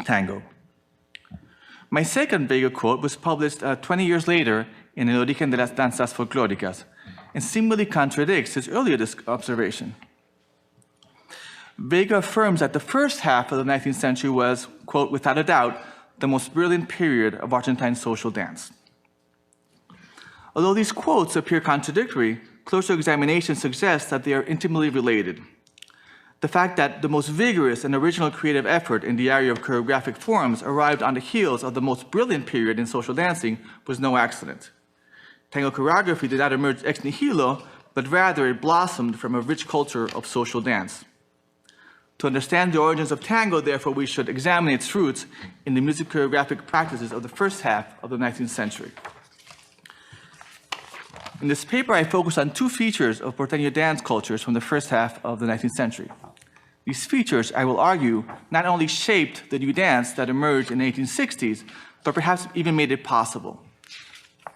tango. My second Vega quote was published 20 years later in El Origen de las Danzas Folclóricas and seemingly contradicts his earlier observation. Vega affirms that the first half of the 19th century was, quote, without a doubt, the most brilliant period of Argentine social dance. Although these quotes appear contradictory, closer examination suggests that they are intimately related. The fact that the most vigorous and original creative effort in the area of choreographic forms arrived on the heels of the most brilliant period in social dancing was no accident. Tango choreography did not emerge ex nihilo, but rather it blossomed from a rich culture of social dance. To understand the origins of tango, therefore, we should examine its roots in the music choreographic practices of the first half of the 19th century. In this paper, I focus on two features of porteño dance cultures from the first half of the 19th century. These features, I will argue, not only shaped the new dance that emerged in the 1860s, but perhaps even made it possible.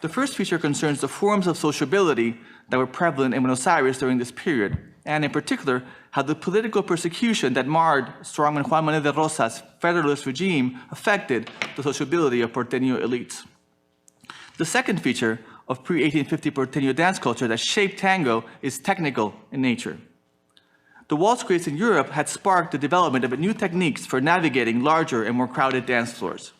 The first feature concerns the forms of sociability that were prevalent in Buenos Aires during this period, and in particular, how the political persecution that marred strongman Juan Manuel de Rosa's federalist regime affected the sociability of porteño elites. The second feature of pre-1850 porteño dance culture that shaped tango is technical in nature. The waltz craze in Europe had sparked the development of new techniques for navigating larger and more crowded dance floors.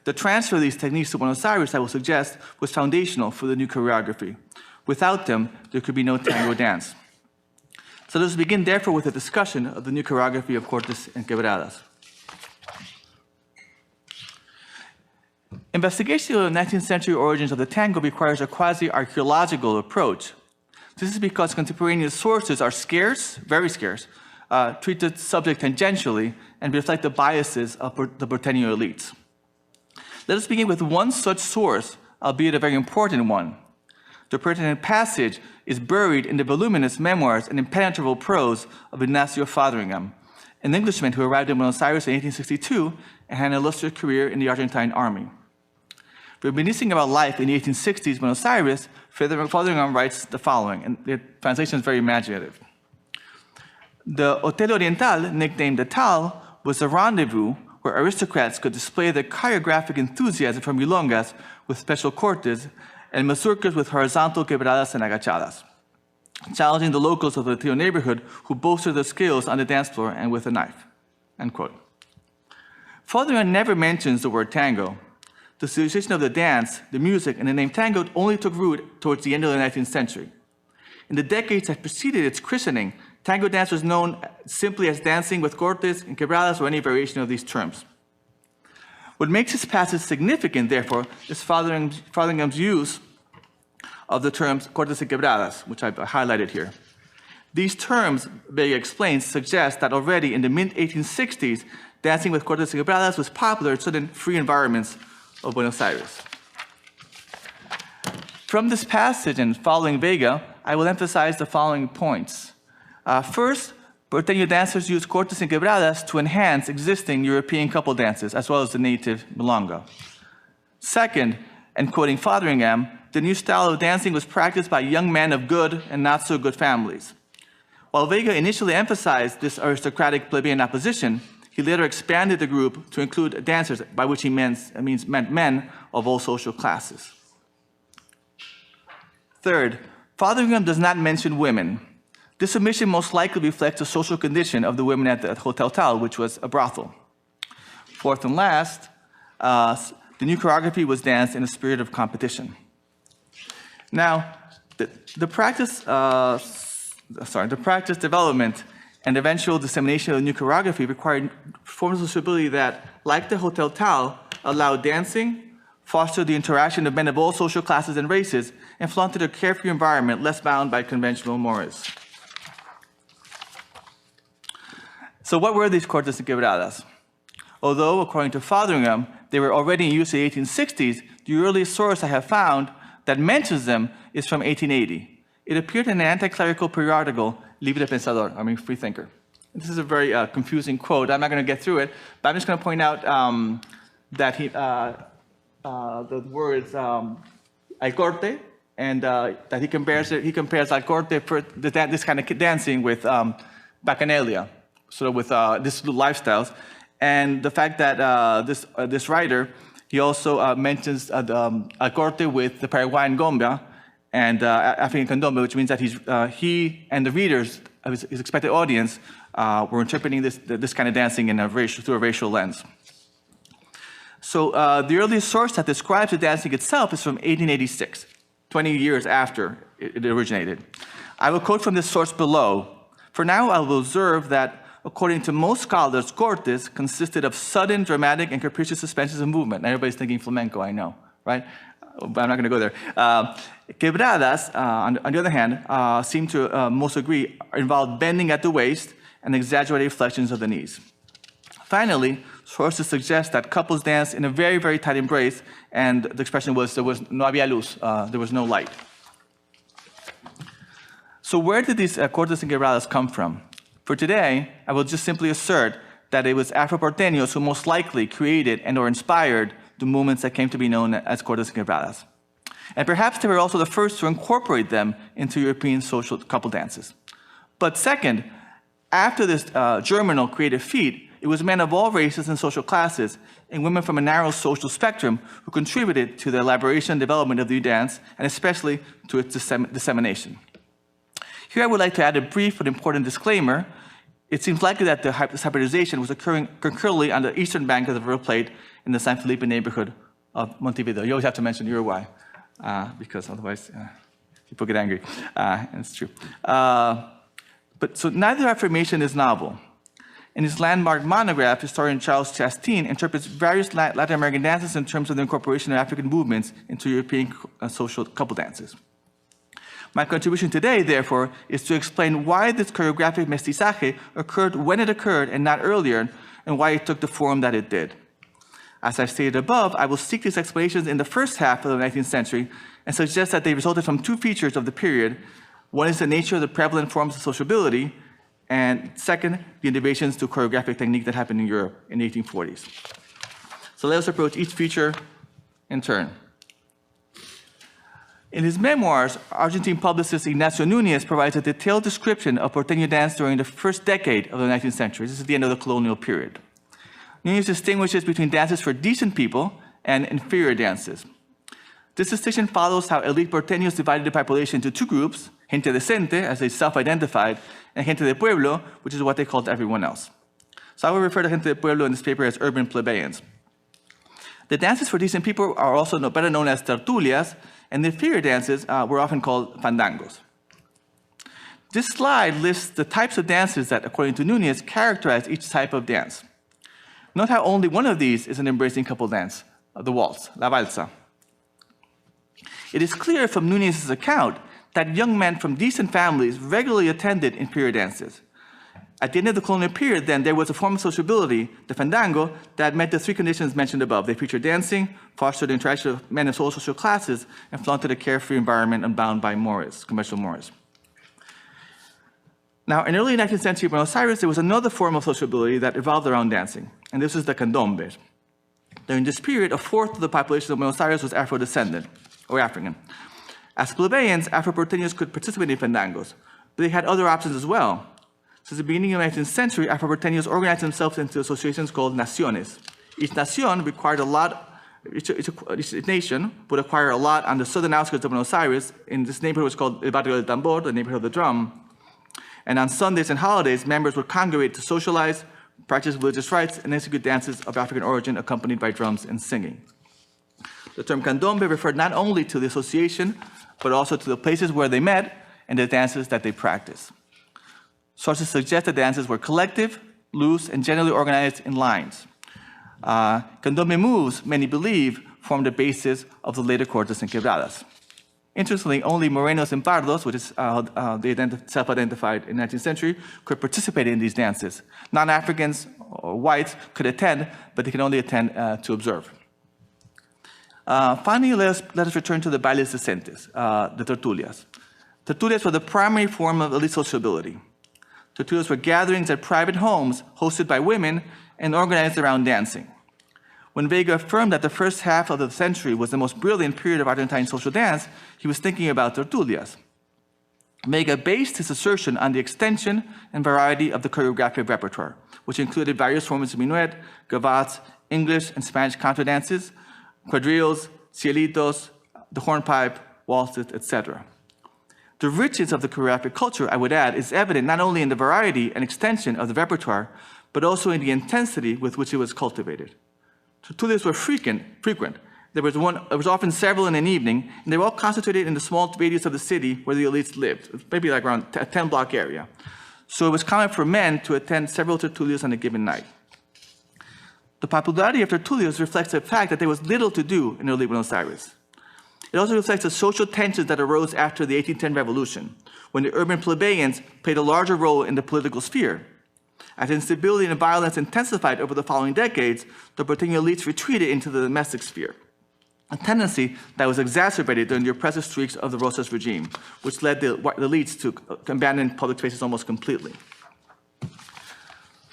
The transfer of these techniques to Buenos Aires, I will suggest, was foundational for the new choreography. Without them, there could be no tango dance. So let's begin, therefore, with a discussion of the new choreography of cortes and quebradas. Investigation of the 19th century origins of the tango requires a quasi-archaeological approach. This is because contemporaneous sources are scarce, very scarce, treat the subject tangentially, and reflect the biases of the porteño elites. Let us begin with one such source, albeit a very important one. The pertinent passage is buried in the voluminous memoirs and impenetrable prose of Ignacio Fotheringham, an Englishman who arrived in Buenos Aires in 1862 and had an illustrious career in the Argentine army. Reminiscing about life in the 1860s Buenos Aires, Fotheringham writes the following, and the translation is very imaginative. The Hotel Oriental, nicknamed the Tal, was a rendezvous where aristocrats could display their choreographic enthusiasm for milongas with special cortes and mazurkas with horizontal quebradas and agachadas, challenging the locals of the Rio neighborhood who boasted their skills on the dance floor and with a knife, end quote. Fotheringham never mentions the word tango. The association of the dance, the music, and the name tango only took root towards the end of the 19th century. In the decades that preceded its christening, Tango dance was known simply as dancing with cortes and quebradas or any variation of these terms. What makes this passage significant, therefore, is Fotheringham's use of the terms cortes and quebradas, which I've highlighted here. These terms, Vega explains, suggest that already in the mid-1860s, dancing with cortes and quebradas was popular in certain free environments of Buenos Aires. From this passage and following Vega, I will emphasize the following points. First, Porteño dancers use cortes and quebradas to enhance existing European couple dances, as well as the native milonga. Second, and quoting Fotheringham, the new style of dancing was practiced by young men of good and not so good families. While Vega initially emphasized this aristocratic plebeian opposition, he later expanded the group to include dancers, by which he meant men of all social classes. Third, Fotheringham does not mention women. This omission most likely reflects the social condition of the women at the Hotel Tal, which was a brothel. Fourth and last, the new choreography was danced in a spirit of competition. Now, the practice development and eventual dissemination of the new choreography required forms of stability that, like the Hotel Tal, allowed dancing, fostered the interaction of men of all social classes and races, and flaunted a carefree environment less bound by conventional mores. So what were these cortes and quebradas? Although, according to Fotheringham, they were already in use in the 1860s, the earliest source I have found that mentions them is from 1880. It appeared in an anti-clerical periodical, Libre Pensador, Free Thinker. This is a very confusing quote. I'm not going to get through it, but I'm just going to point out that the words al corte, and that he compares al corte for this kind of dancing with bacchanalia, sort of with this lifestyles, and the fact that this writer, he also mentions al corte with the Paraguayan gombia and African candombe, which means that he and the readers of his expected audience were interpreting this kind of dancing through a racial lens. So the earliest source that describes the dancing itself is from 1886, 20 years after it originated. I will quote from this source below. For now, I will observe that, according to most scholars, cortes consisted of sudden, dramatic, and capricious suspensions of movement. Now, everybody's thinking flamenco, I know, right? But I'm not going to go there. Quebradas, on the other hand, seem to most agree, involve bending at the waist and exaggerated flexions of the knees. Finally, sources suggest that couples danced in a very, very tight embrace, and the expression was there was no había luz, there was no light. So where did these cortes and quebradas come from? For today, I will just simply assert that it was Afro-Porteños who most likely created and or inspired the movements that came to be known as cortes and quebradas. And perhaps they were also the first to incorporate them into European social couple dances. But second, after this germinal creative feat, it was men of all races and social classes, and women from a narrow social spectrum who contributed to the elaboration and development of the dance, and especially to its dissemination. Here I would like to add a brief but important disclaimer. It seems likely that this hybridization was occurring concurrently on the eastern bank of the River Plate in the San Felipe neighborhood of Montevideo. You always have to mention Uruguay, because otherwise people get angry, and it's true. So neither affirmation is novel. In his landmark monograph, historian Charles Chastain interprets various Latin American dances in terms of the incorporation of African movements into European social couple dances. My contribution today, therefore, is to explain why this choreographic mestizaje occurred when it occurred and not earlier, and why it took the form that it did. As I've stated above, I will seek these explanations in the first half of the 19th century and suggest that they resulted from two features of the period. One is the nature of the prevalent forms of sociability, and second, the innovations to choreographic technique that happened in Europe in the 1840s. So let us approach each feature in turn. In his memoirs, Argentine publicist Ignacio Núñez provides a detailed description of Porteño dance during the first decade of the 19th century. This is the end of the colonial period. Núñez distinguishes between dances for decent people and inferior dances. This distinction follows how elite Porteños divided the population into two groups, gente decente, as they self-identified, and gente de pueblo, which is what they called everyone else. So I will refer to gente de pueblo in this paper as urban plebeians. The dances for decent people are also better known as tertulias, and the inferior dances were often called fandangos. This slide lists the types of dances that, according to Núñez, characterize each type of dance. Note how only one of these is an embracing couple dance, the waltz, la valsa. It is clear from Núñez's account that young men from decent families regularly attended inferior dances. At the end of the colonial period, then, there was a form of sociability, the fandango, that met the three conditions mentioned above. They featured dancing, fostered the interaction of men of all social classes, and flaunted a carefree environment unbound by mores, conventional mores. Now, in early 19th century Buenos Aires, there was another form of sociability that evolved around dancing, and this is the candombe. During this period, a fourth of the population of Buenos Aires was Afro-descendant, or African. As plebeians, Afro-Porteños could participate in fandangos, but they had other options as well. Since the beginning of the 19th century, Afro-Porteños organized themselves into associations called naciones. Each nación required a lot, each nation would acquire a lot on the southern outskirts of Buenos Aires. In this neighborhood was called El Barrio del Tambor, the neighborhood of the drum. And on Sundays and holidays, members would congregate to socialize, practice religious rites, and execute dances of African origin accompanied by drums and singing. The term candombe referred not only to the association, but also to the places where they met and the dances that they practiced. Sources suggest that dances were collective, loose, and generally organized in lines. Candombe moves, many believe, formed the basis of the later cortes and quebradas. Interestingly, only morenos and pardos, which is they self-identified in the 19th century, could participate in these dances. Non-Africans or whites could attend, but they could only attend to observe. Finally, let us return to the bailes decentes, the tertulias. Tertulias were the primary form of elite sociability. Tertulias were gatherings at private homes hosted by women and organized around dancing. When Vega affirmed that the first half of the century was the most brilliant period of Argentine social dance, he was thinking about tertulias. Vega based his assertion on the extension and variety of the choreographic repertoire, which included various forms of minuet, gavottes, English and Spanish contra dances, quadrilles, cielitos, the hornpipe, waltzes, etc. The richness of the choreographic culture, I would add, is evident not only in the variety and extension of the repertoire, but also in the intensity with which it was cultivated. Tertulias were frequent. There was often several in an evening, and they were all concentrated in the small radius of the city where the elites lived, maybe like around a 10-block area. So it was common for men to attend several tertulias on a given night. The popularity of tertulias reflects the fact that there was little to do in early Buenos Aires. It also reflects the social tensions that arose after the 1810 revolution, when the urban plebeians played a larger role in the political sphere. As instability and violence intensified over the following decades, the Porteño elites retreated into the domestic sphere, a tendency that was exacerbated during the oppressive streaks of the Rosas regime, which led the elites to abandon public spaces almost completely.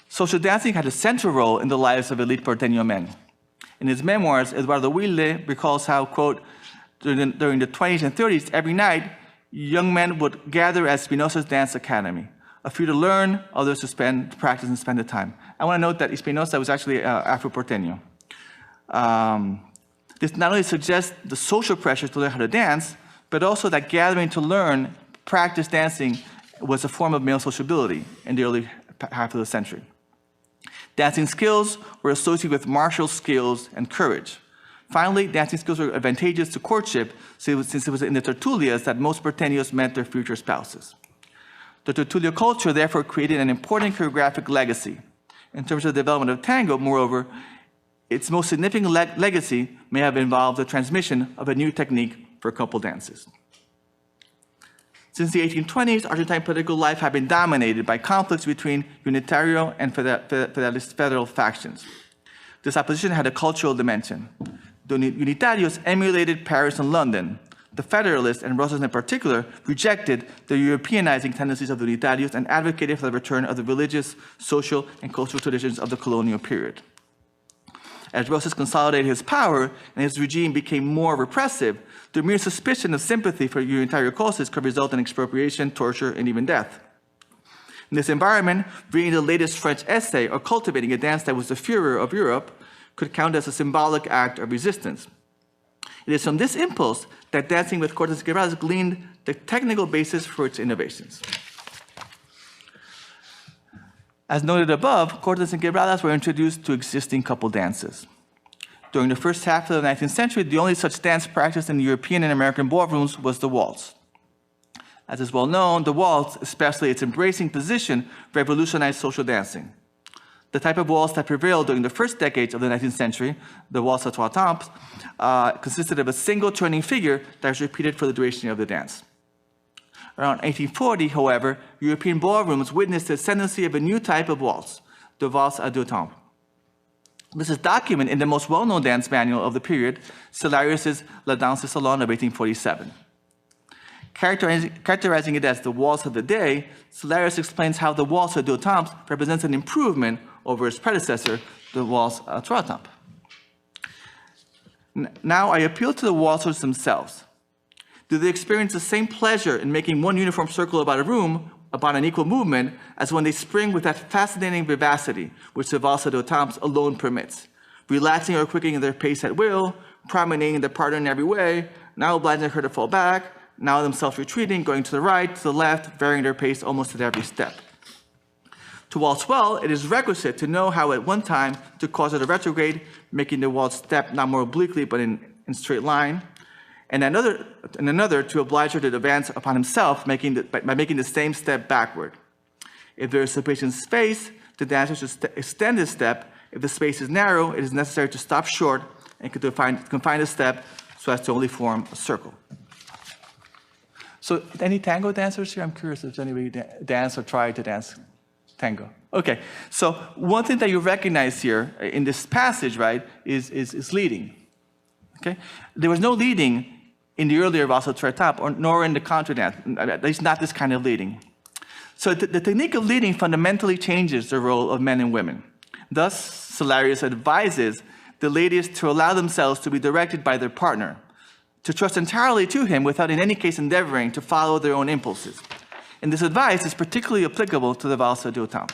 Social dancing had a central role in the lives of elite Porteño men. In his memoirs, Eduardo Wilde recalls how, quote, during the 20s and 30s, every night, young men would gather at Espinosa's dance academy. A few to learn, others to practice and spend the time. I want to note that Espinosa was actually Afro-Porteño. This not only suggests the social pressure to learn how to dance, but also that gathering to learn, practice dancing was a form of male sociability in the early half of the century. Dancing skills were associated with martial skills and courage. Finally, dancing skills were advantageous to courtship since it was in the tertulias that most Porteños met their future spouses. The tertulia culture therefore created an important choreographic legacy. In terms of the development of tango, moreover, its most significant legacy may have involved the transmission of a new technique for couple dances. Since the 1820s, Argentine political life had been dominated by conflicts between Unitario and federal factions. This opposition had a cultural dimension. The Unitarios emulated Paris and London. The Federalists, and Rosas in particular, rejected the Europeanizing tendencies of the Unitarios and advocated for the return of the religious, social, and cultural traditions of the colonial period. As Rosas consolidated his power and his regime became more repressive, the mere suspicion of sympathy for Unitario causes could result in expropriation, torture, and even death. In this environment, reading the latest French essay or cultivating a dance that was the furor of Europe could count as a symbolic act of resistance. It is from this impulse that dancing with cortes and quebradas gleaned the technical basis for its innovations. As noted above, cortes and quebradas were introduced to existing couple dances. During the first half of the 19th century, the only such dance practiced in European and American ballrooms was the waltz. As is well known, the waltz, especially its embracing position, revolutionized social dancing. The type of waltz that prevailed during the first decades of the 19th century, the waltz à trois temps, consisted of a single turning figure that was repeated for the duration of the dance. Around 1840, however, European ballrooms witnessed the ascendancy of a new type of waltz, the valse à deux temps. This is documented in the most well-known dance manual of the period, Cellarius's La Danse de Salon of 1847. Characterizing it as the waltz of the day, Cellarius explains how the waltz à deux temps represents an improvement over its predecessor, the waltz à trois temps. Now I appeal to the waltzers themselves. Do they experience the same pleasure in making one uniform circle about a room, about an equal movement, as when they spring with that fascinating vivacity which the valse à deux temps alone permits, relaxing or quickening their pace at will, promenading their partner in every way, now obliging her to fall back, now themselves retreating, going to the right, to the left, varying their pace almost at every step. To waltz well, it is requisite to know how at one time to cause her to retrograde, making the waltz step not more obliquely but in straight line, and another to oblige her to advance upon himself by making the same step backward. If there is sufficient space, the dancer should extend his step. If the space is narrow, it is necessary to stop short and confine the step so as to only form a circle. So any tango dancers here? I'm curious if anybody dance or try to dance tango. Okay, so one thing that you recognize here in this passage, right, is leading. Okay, there was no leading in the earlier valse à trois temps, nor in the contra dance, at least not this kind of leading. So the technique of leading fundamentally changes the role of men and women. Thus, Cellarius advises the ladies to allow themselves to be directed by their partner, to trust entirely to him without in any case endeavoring to follow their own impulses. And this advice is particularly applicable to the valse à deux temps.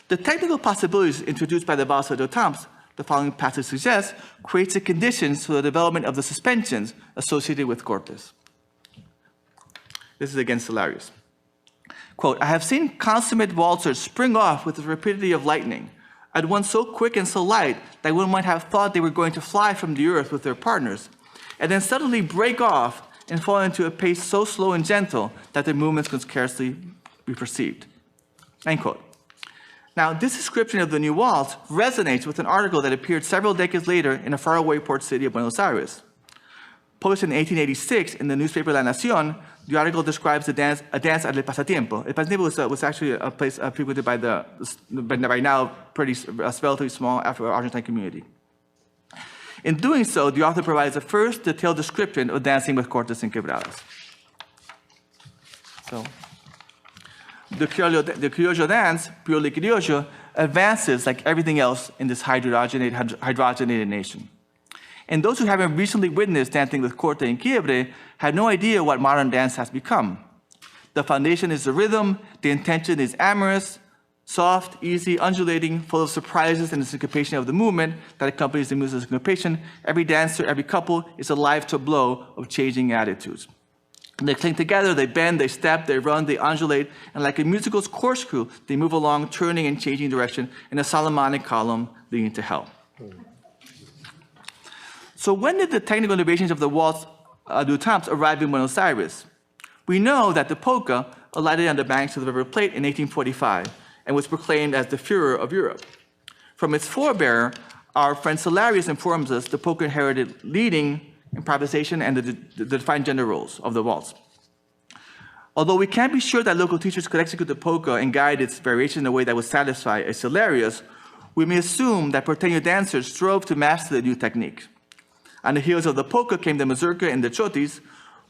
The technical possibilities introduced by the valse à deux temps, the following passage suggests, creates the conditions for the development of the suspensions associated with corpus. This is against Cellarius. Quote, I have seen consummate waltzers spring off with the rapidity of lightning, at once so quick and so light that one might have thought they were going to fly from the earth with their partners, and then suddenly break off and fall into a pace so slow and gentle that their movements could scarcely be perceived. End quote. Now, this description of the new waltz resonates with an article that appeared several decades later in a faraway port city of Buenos Aires. Published in 1886 in the newspaper La Nación, the article describes a dance at El Pasatiempo. El Pasatiempo was actually a place frequented by now relatively small Afro-Argentine community. In doing so, the author provides a first detailed description of dancing with cortes and quebradas. So, the criollo dance, purely criollo, advances like everything else in this hydrogenated nation. And those who haven't recently witnessed dancing with corte and quiebre have no idea what modern dance has become. The foundation is the rhythm, the intention is amorous, soft, easy, undulating, full of surprises and the syncopation of the movement that accompanies the musical syncopation. Every dancer, every couple is a live tableau of changing attitudes. They cling together, they bend, they step, they run, they undulate, and like a musical's corkscrew, they move along, turning and changing direction in a Solomonic column leading to hell. So when did the technical innovations of the waltz à deux temps arrive in Buenos Aires? We know that the polka alighted on the banks of the River Plate in 1845 and was proclaimed as the Führer of Europe. From its forebearer, our friend Cellarius informs us the polka inherited leading, improvisation, and the defined gender roles of the waltz. Although we can't be sure that local teachers could execute the polka and guide its variation in a way that would satisfy a Cellarius, we may assume that porteño dancers strove to master the new technique. On the heels of the polka came the mazurka and the chotis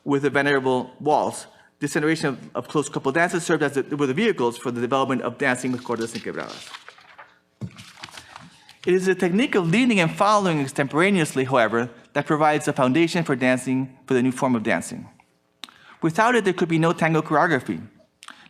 with the venerable waltz. This generation of close couple dances served as were the vehicles for the development of dancing with cortes and quebradas. It is the technique of leading and following extemporaneously, however, that provides the foundation for dancing, for the new form of dancing. Without it, there could be no tango choreography.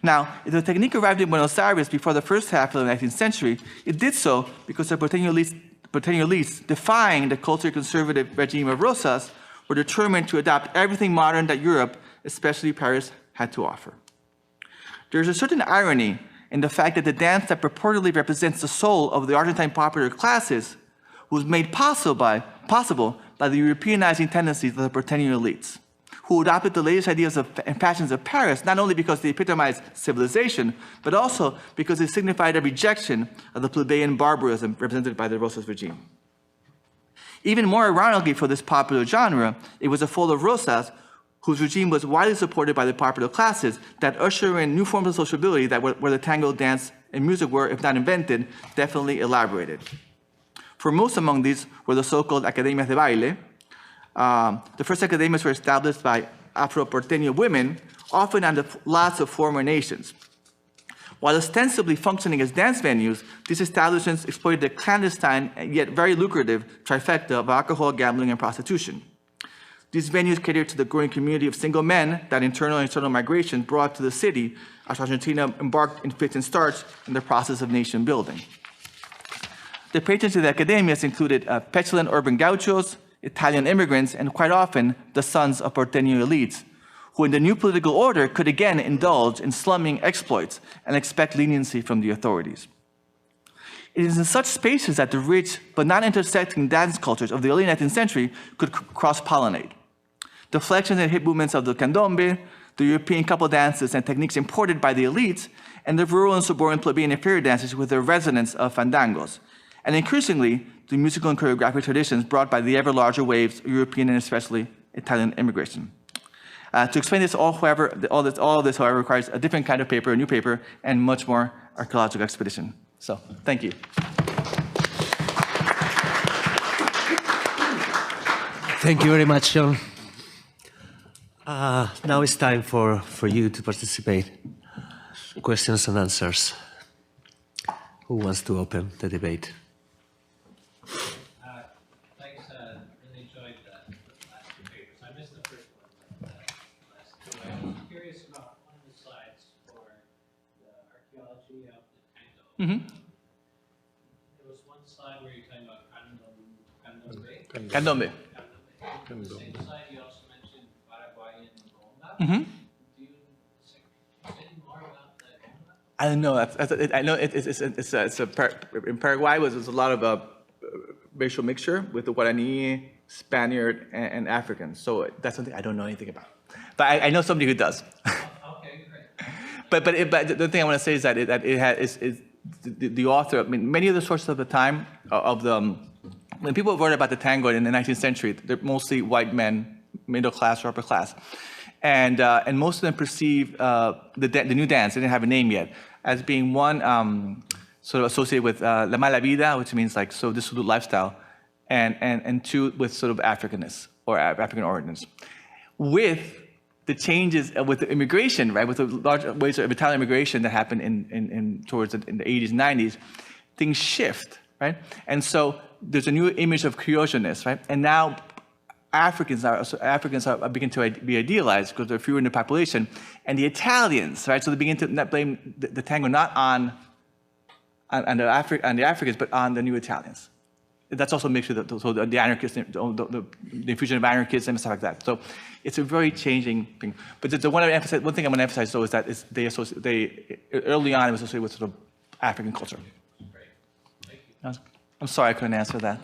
Now, if the technique arrived in Buenos Aires before the first half of the 19th century, it did so because the porteño elites, defying the culturally conservative regime of Rosas, were determined to adopt everything modern that Europe, especially Paris, had to offer. There is a certain irony in the fact that the dance that purportedly represents the soul of the Argentine popular classes was made possible by the Europeanizing tendencies of the porteño elites. who adopted the latest ideas and fashions of Paris, not only because they epitomized civilization, but also because they signified a rejection of the plebeian barbarism represented by the Rosas regime. Even more ironically for this popular genre, it was a fold of Rosas whose regime was widely supported by the popular classes that usher in new forms of sociability that where the tango dance and music were, if not invented, definitely elaborated. Foremost among these were the so-called academias de baile. The first academias were established by Afro-Porteño women, often on the lots of former nations. While ostensibly functioning as dance venues, these establishments exploited the clandestine yet very lucrative trifecta of alcohol, gambling, and prostitution. These venues catered to the growing community of single men that internal and external migration brought to the city as Argentina embarked in fits and starts in the process of nation building. The patrons of the academias included petulant urban gauchos, Italian immigrants, and quite often the sons of Porteño elites, who in the new political order could again indulge in slumming exploits and expect leniency from the authorities. It is in such spaces that the rich but not intersecting dance cultures of the early 19th century could cross-pollinate. The flexions and hip movements of the candombe, the European couple dances and techniques imported by the elites, and the rural and suburban plebeian inferior dances with their resonance of fandangos, and increasingly, the musical and choreographic traditions brought by the ever larger waves of European and especially Italian immigration. To explain this, however, all this, however, requires a different kind of paper, a new paper, and much more archaeological expedition. So, thank you. Thank you very much, John. Now it's time for you to participate. Questions and answers. Who wants to open the debate? Thanks. Really enjoyed the last two papers. I missed the first one, but the last two. I was curious about one of the slides for the archaeology of the Tango. Mm-hmm. There was one slide where you're talking about candombe. Candombe. On the same slide, you also mentioned Paraguayan bomba. Mm-hmm. Do you say anything more about the bomba? I don't know. I know in Paraguay there's a lot of racial mixture with the Guarani, Spaniard, and African. So that's something I don't know anything about. But I know somebody who does. Okay, great. But the thing I want to say is that the author. I mean, many of the sources of the time when people wrote about the tango in the 19th century, they're mostly white men, middle class or upper class, and most of them perceive the new dance. They didn't have a name yet, as being one sort of associated with la mala vida, which means like so dissolute lifestyle, and two with sort of Africanness or African origins. With the changes with the immigration, right, with the large waves of Italian immigration that happened in the 80s and 90s, things shift, right? And so there's a new image of Creoleness, right? And now Africans are beginning to be idealized because they're fewer in the population, and the Italians, right? So they begin to not blame the tango not on the Africans, but on the new Italians. That's also mixed with the anarchists, the infusion of anarchism and stuff like that. So it's a very changing thing. But one thing I'm going to emphasize though is that they early on it was associated with sort of African culture. Great. Thank you. I'm sorry I couldn't answer that.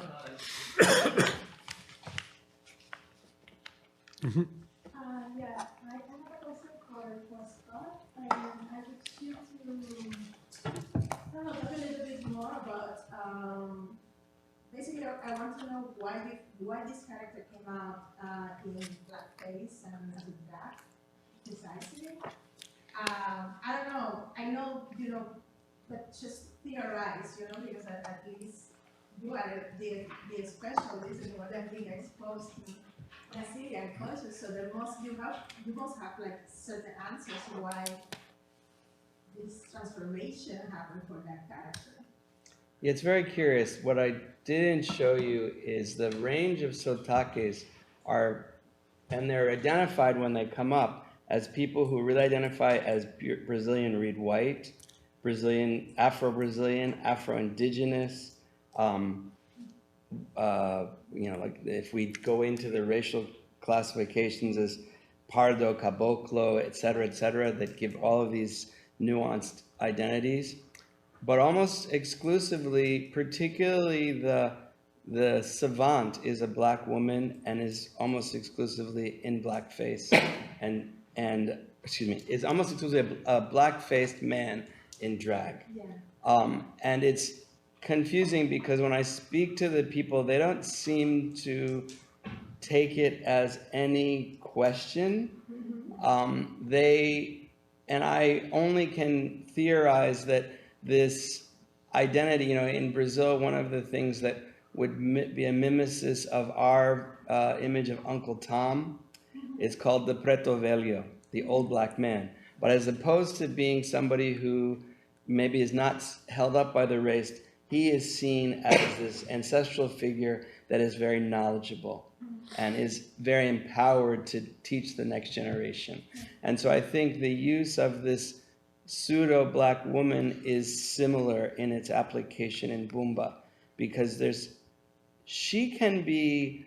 Yeah, I have a question for Scott, and I would you to talk a little bit more about. Basically, I want to know why this character came out in blackface and as a black, precisely. I don't know. I know but just theorize, because at least you are the specialist in what I'm being exposed to. Assyrian culture, so you must have like certain answers to why this transformation happened for that character. Yeah, it's very curious. What I didn't show you is the range of sotaques and they're identified when they come up as people who really identify as Brazilian read white, Brazilian, Afro-Brazilian, Afro-Indigenous. Like if we go into the racial classifications as Pardo, Caboclo, et cetera, that give all of these nuanced identities, but almost exclusively, particularly the savant is a black woman and is almost exclusively in blackface, and excuse me, is almost exclusively a black-faced man in drag. Yeah. And it's confusing because when I speak to the people, they don't seem to take it as any question. And I only can theorize that this identity, in Brazil, one of the things that would be a mimesis of our image of Uncle Tom is called the preto velho, the old black man. But as opposed to being somebody who maybe is not held up by the race, he is seen as this ancestral figure that is very knowledgeable and is very empowered to teach the next generation. And so I think the use of this pseudo-black woman is similar in its application in Bumba, because she can be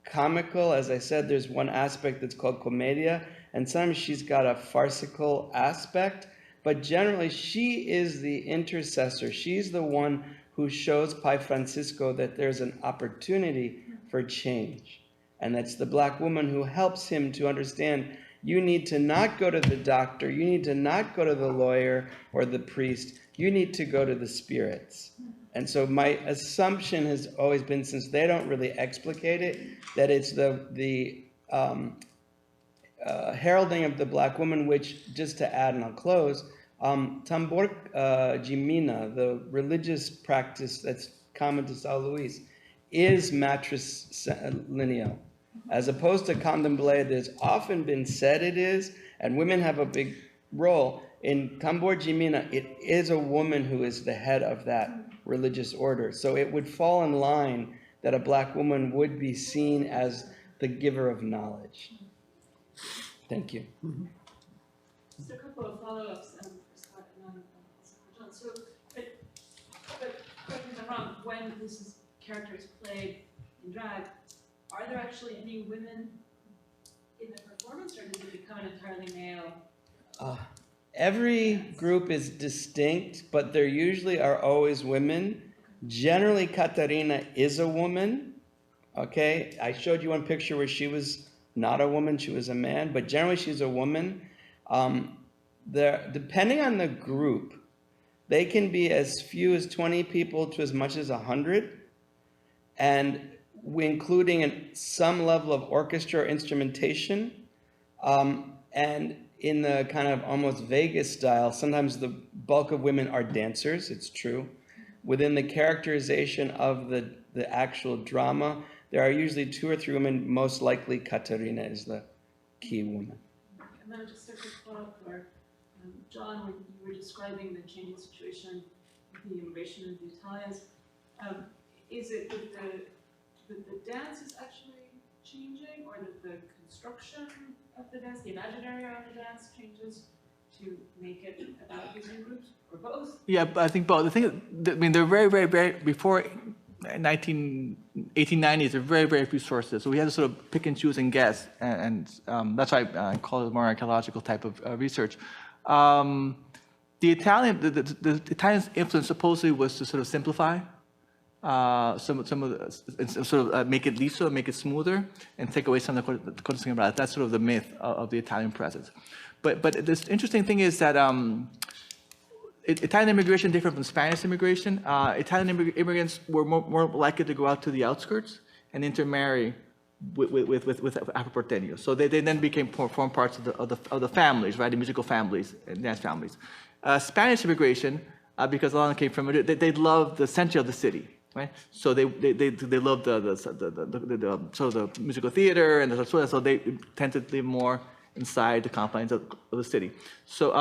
comical. As I said, there's one aspect that's called comedia, and sometimes she's got a farcical aspect, but generally she is the intercessor. She's the one who shows Pai Francisco that there's an opportunity for change. And that's the black woman who helps him to understand, you need to not go to the doctor, you need to not go to the lawyer or the priest, you need to go to the spirits. And so my assumption has always been, since they don't really explicate it, that it's the heralding of the black woman, which, just to add and I'll close, tambor jimina, the religious practice that's common to Sao Luis, is matrilineal. As opposed to candomblé, there's often been said it is, and women have a big role. In tambor jimina, it is a woman who is the head of that religious order. So it would fall in line that a black woman would be seen as the giver of knowledge. Thank you. Just a couple of follow-ups for Scott and then also for John. So, but correct me if I'm wrong, when this character is played in drag, are there actually any women in the performance, or does it become an entirely male? Every group is distinct, but there usually are always women. Generally, Catarina is a woman. Okay, I showed you one picture where she was not a woman, she was a man, but generally she's a woman. Depending on the group, they can be as few as 20 people to as much as 100, and including some level of orchestra or instrumentation. And in the kind of almost Vegas style, sometimes the bulk of women are dancers, it's true. Within the characterization of the actual drama, there are usually 2 or 3 women, most likely Catarina is the key woman. And then just a quick follow-up where, John, when you were describing the changing situation with the immigration of the Italians, is it that the dance is actually changing, or that the construction of the dance, the imaginary around the dance changes to make it about these new groups, or both? Yeah, but I think both. The thing, I mean, they're very, before 1890s, there are very few sources. So we had to sort of pick and choose and guess, and that's why I call it more archaeological type of research. The Italian influence supposedly was to sort of simplify some of the, sort of make it liso, make it smoother, and take away some of the Corporeal. That's sort of the myth of the Italian presence. But this interesting thing is that Italian immigration different from Spanish immigration. Italian immigrants were more likely to go out to the outskirts and intermarry with Afro-Porteños. So they then form parts of the families, right? The musical families and dance families. Spanish immigration, because a lot of them came from it, they loved the center of the city, right? So they loved the sort of the musical theater and so they tended to live more inside the confines of the city. So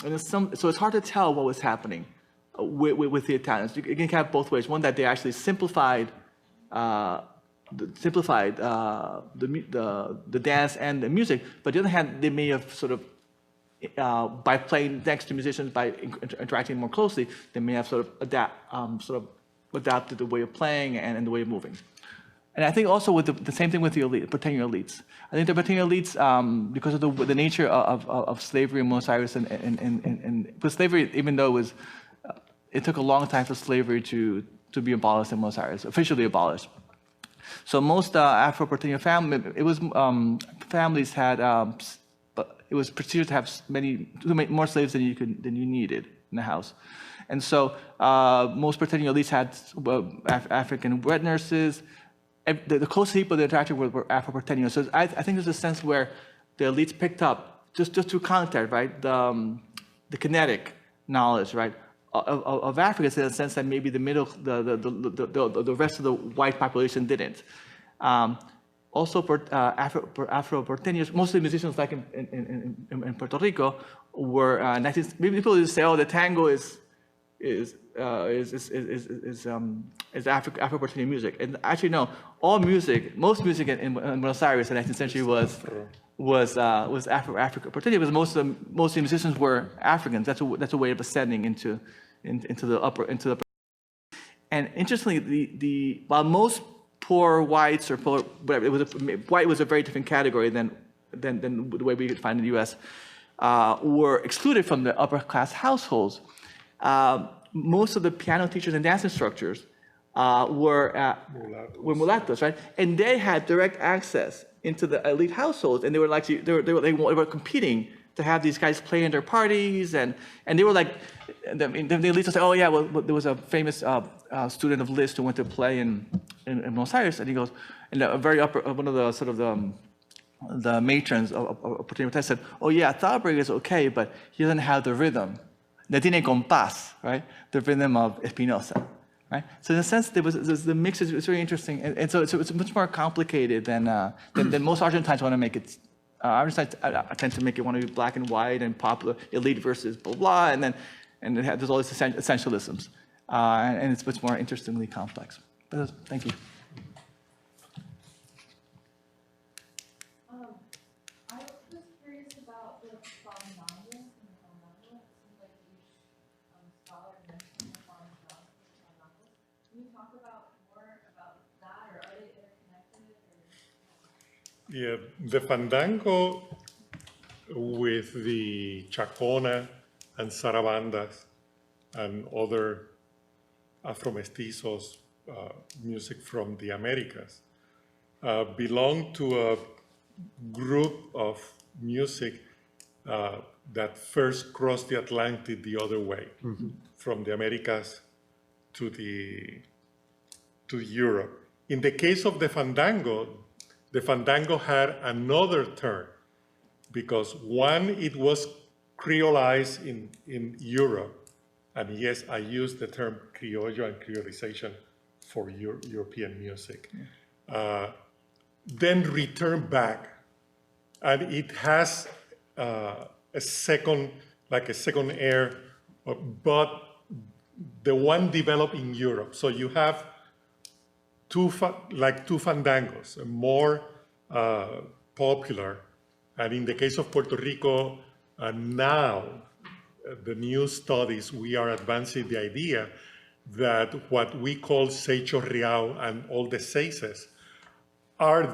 so it's hard to tell what was happening with the Italians. You can have both ways. One, that they actually simplified the dance and the music, but on the other hand, they may have sort of by playing next to musicians, by interacting more closely, they may have sort of adapted the way of playing and the way of moving. And I think also with the same thing with the Porteño elites. I think the Porteño elites, because of the nature of slavery in Buenos Aires, and slavery, even though it took a long time for slavery to to be abolished in Buenos Aires, officially abolished. So most Afro-Porteño families had, it was procedure to have more slaves than you needed in the house. And so most Porteño elites had African wet nurses. The closest people they interacted with were Afro-Porteños. So I think there's a sense where the elites picked up, just through contact, right, the kinetic knowledge, right, of Africans, in a sense that maybe the rest of the white population didn't. Also, for Afro-Porteños, mostly musicians like in Puerto Rico, were maybe people just say, oh, the tango is Afro-Porteño music. And actually, no, most music in Buenos Aires in the 19th century was Afro-Porteño, because most of the musicians were Africans. That's a way of ascending into the upper. And interestingly, while most poor whites or poor, whatever, white was a very different category than the way we could find in the U.S. Were excluded from the upper class households. Most of the piano teachers and dance instructors were mulattoes, right? And they had direct access into the elite households, and they were competing to have these guys play in their parties, and they were like, the elites would say, oh yeah, well there was a famous student of Liszt who went to play in Buenos Aires, and he goes, and a very upper, one of the sort of the matrons of Porteño said, oh yeah, Thalberg is okay, but he doesn't have the rhythm. No tiene compás, right? The rhythm of Espinosa, right? So in a sense, the mix is very interesting, and so it's much more complicated than most Argentines want to make it. Argentines tend to make it want to be black and white and popular, elite versus blah blah, and there's all these essentialisms, and it's much more interestingly complex. But, thank you. Yeah, the fandango with the chacona and zarabandas and other Afro-mestizos music from the Americas belong to a group of music that first crossed the Atlantic the other way, from the Americas to Europe. In the case of the fandango had another turn, because one, it was creolized in Europe, and yes, I use the term criollo and creolization for European music. Then returned back, and it has a second air, but the one developed in Europe. So you have two fandangos, more popular, and in the case of Puerto Rico, now the new studies, we are advancing the idea that what we call seis chorreado and all the seises are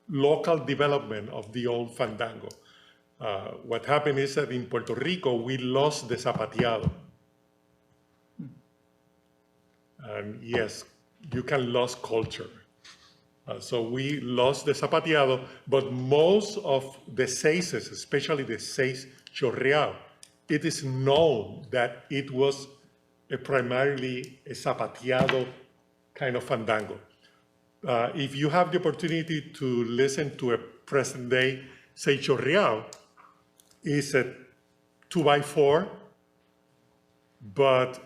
local development of the old fandango. What happened is that in Puerto Rico, we lost the zapateado. And yes, you can lose culture. So we lost the zapateado, but most of the seises, especially the seis chorreado, it is known that it was primarily a zapateado kind of fandango. If you have the opportunity to listen to a present-day seis chorreado, it's a 2x4, but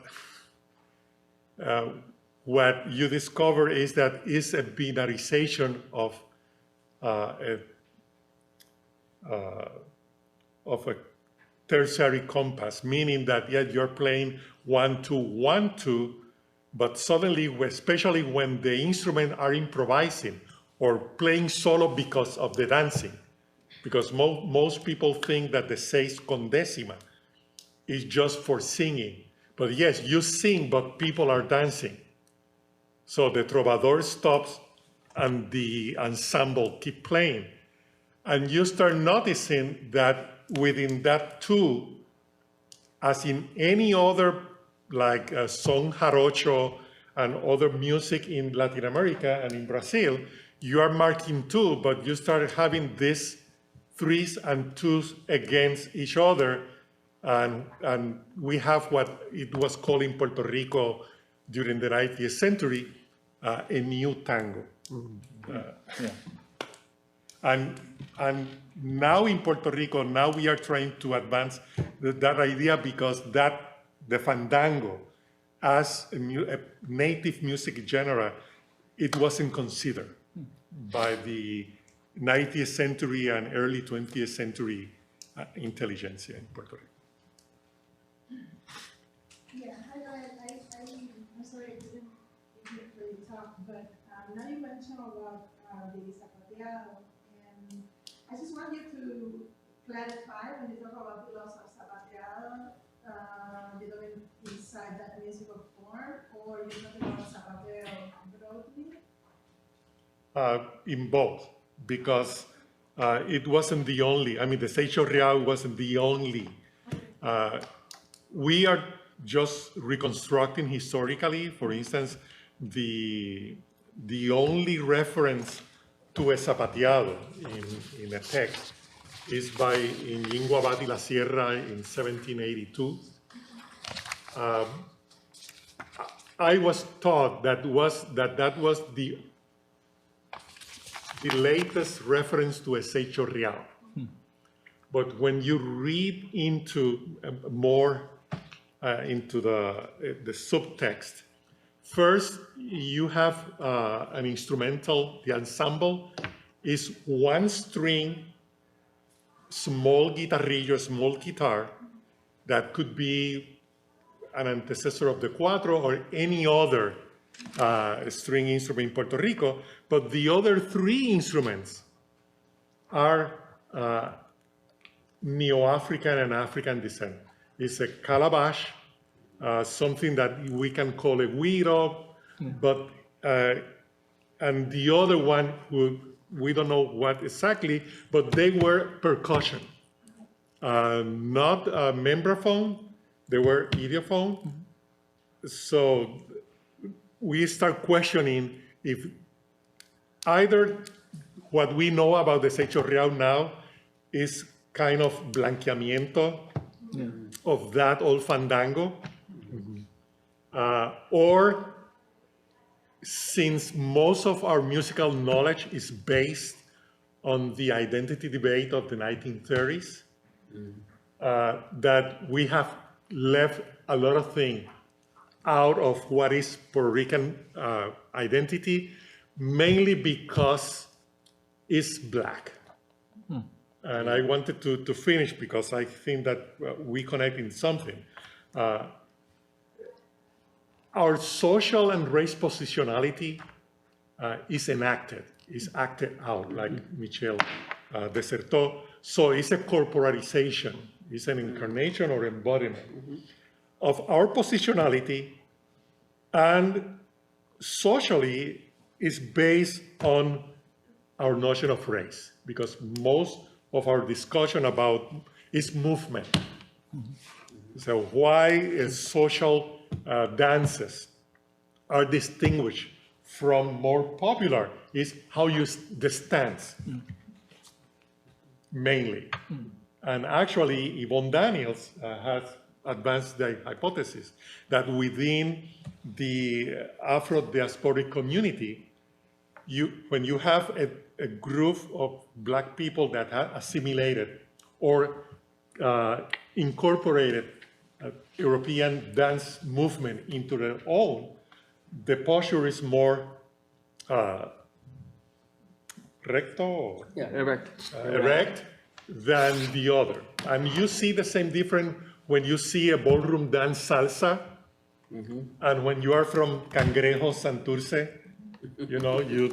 what you discover is that it's a binarization of a tertiary compass, meaning that yeah, you're playing 1-2-1-2, but suddenly, especially when the instruments are improvising or playing solo because of the dancing, because most people think that the seis con décima is just for singing. But yes, you sing, but people are dancing. So the trovador stops and the ensemble keep playing. And you start noticing that within that two, as in any other like son jarocho and other music in Latin America and in Brazil, you are marking two, but you start having these threes and twos against each other. And we have what it was called in Puerto Rico during the 19th century, a new tango. And now in Puerto Rico, now we are trying to advance that idea because the fandango as a native music genre, it wasn't considered by the 19th century and early 20th century intelligentsia in Puerto Rico. Yeah, I'm sorry I didn't really talk, but now you mentioned about the zapateado, and I just want you to clarify when you talk about the loss of zapateado, you don't inside that musical form, or you're talking about zapateo broadly? In both, because it wasn't the only, I mean, the Seixo Real wasn't the only. We are just reconstructing historically, for instance, the only reference to a zapateado in a text is by in Lingua Abad y la Sierra in 1782. I was taught that was the latest reference to a Seixo Real. But when you read into more into the subtext, first you have an instrumental. The ensemble is one string, small guitarrillo, small guitar, that could be an antecessor of the cuatro or any other string instrument in Puerto Rico, but the other three instruments are Neo-African and African descent. It's a calabash, something that we can call a güiro, but and the other one, we don't know what exactly, but they were percussion, not membraphone, they were idiophone. So we start questioning if either what we know about the Seixo Real now is kind of blanqueamiento of that old fandango, or since most of our musical knowledge is based on the identity debate of the 1930s, that we have left a lot of things out of what is Puerto Rican identity, mainly because it's Black. And I wanted to finish because I think that we connect in something. Our social and race positionality is enacted, is acted out, like Michel Desertot. So it's a corporalization, it's an incarnation or embodiment of our positionality, and socially is based on our notion of race, because most of our discussion about is movement. So why social dances are distinguished from more popular is how you the stance, mainly. And actually, Yvonne Daniels has advanced the hypothesis that within the Afro-diasporic community, when you have a group of Black people that have assimilated or incorporated European dance movement into their own, the posture is more recto, erect than the other. And you see the same difference when you see a ballroom dance salsa, and when you are from Cangrejo, Santurce, you know, you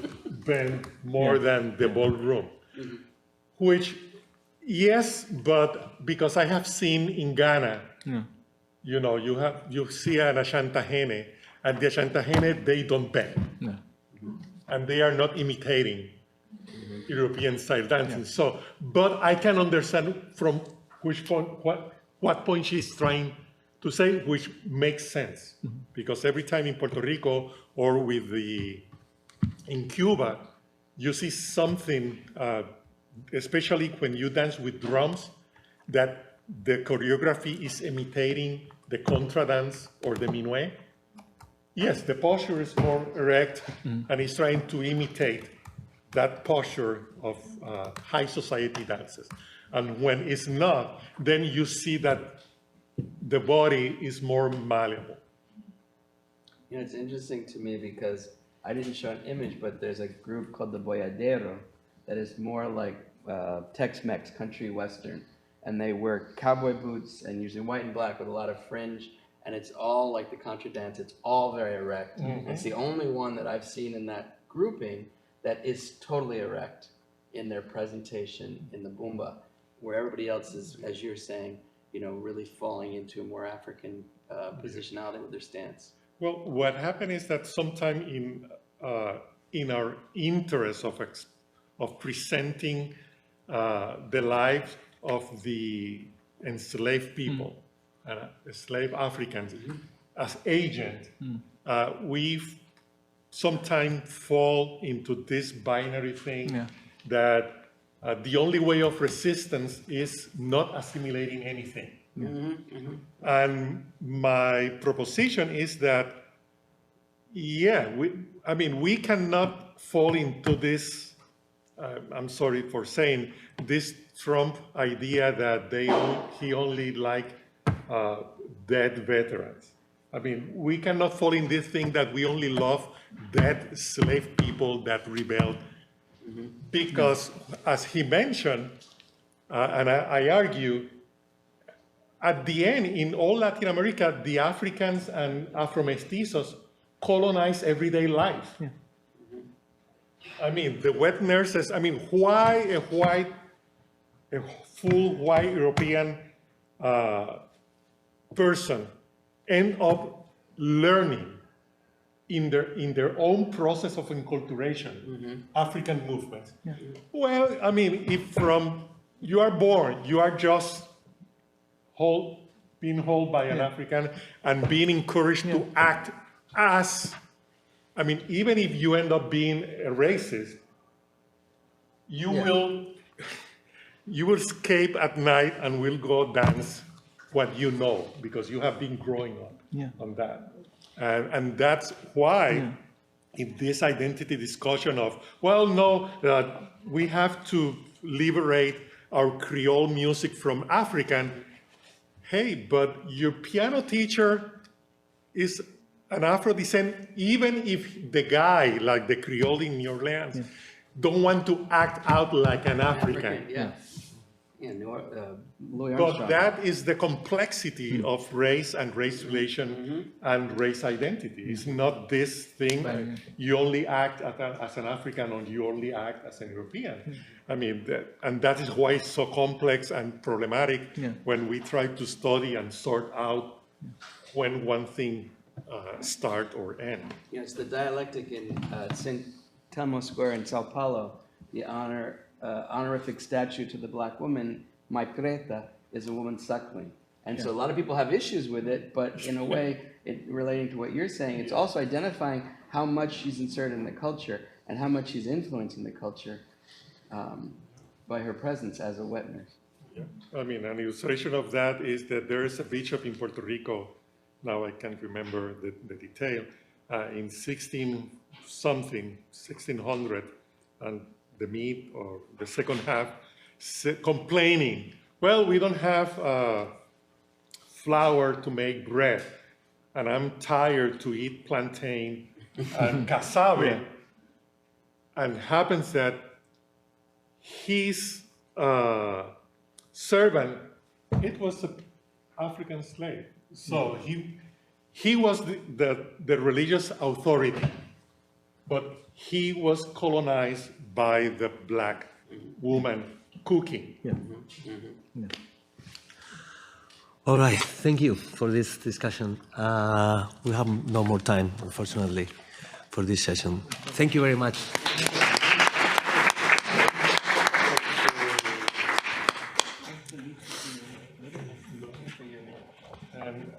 bend more than the ballroom. Which, yes, but because I have seen in Ghana, you know, you see an Ashantahene, and the Ashantahene, they don't bend. And they are not imitating European style dancing. So, but I can understand from which point, what point she's trying to say, which makes sense. Because every time in Puerto Rico or in Cuba, you see something, especially when you dance with drums, that the choreography is imitating the contra dance or the minuet. Yes, the posture is more erect and it's trying to imitate that posture of high society dances. And when it's not, then you see that the body is more malleable. You know, it's interesting to me because I didn't show an image, but there's a group called the Boyadero that is more like Tex-Mex, country western. And they wear cowboy boots and usually white and black with a lot of fringe. And it's all like the contra dance. It's all very erect. It's the only one that I've seen in that grouping that is totally erect in their presentation in the Bumba, where everybody else is, as you're saying, you know, really falling into a more African positionality with their stance. Well, what happened is that sometime in our interest of presenting the lives of the enslaved people, enslaved Africans, as agents, we sometimes fall into this binary thing that the only way of resistance is not assimilating anything. And my proposition is that, we cannot fall into this, I'm sorry for saying, this Trump idea that he only liked dead veterans. I mean, we cannot fall in this thing that we only love dead slave people that rebelled. Because, as he mentioned, and I argue, at the end, in all Latin America, the Africans and Afro-Mestizos colonize everyday life. I mean, the wet nurses, I mean, why a full white European person end up learning in their own process of enculturation, African movements? Well, I mean, if from you are born, you are just being held by an African and being encouraged to act as, I mean, even if you end up being a racist, you will escape at night and will go dance what you know, because you have been growing up on that. And that's why in this identity discussion of, well, no, we have to liberate our Creole music from African. Hey, but your piano teacher is an Afro descent, even if the guy, like the Creole in New Orleans, don't want to act out like an African. But that is the complexity of race and race relation and race identity. It's not this thing, you only act as an African or you only act as an European. I mean, and that is why it's so complex and problematic when we try to study and sort out when one thing start or end. You know, it's the dialectic in St. Telmo Square in Sao Paulo, the honorific statue to the black woman, my preta, is a woman suckling. And so a lot of people have issues with it, but in a way, relating to what you're saying, it's also identifying how much she's inserted in the culture and how much she's influencing the culture by her presence as a wet nurse. I mean, an illustration of that is that there is a bishop in Puerto Rico, now I can't remember the detail, in 1600, and the mid or the second half, complaining, well, we don't have flour to make bread, and I'm tired to eat plantain and cassave. And happens that his servant, it was an African slave. So he was the religious authority, but he was colonized by the black woman cooking. All right, thank you for this discussion. We have no more time, unfortunately, for this session. Thank you very much. And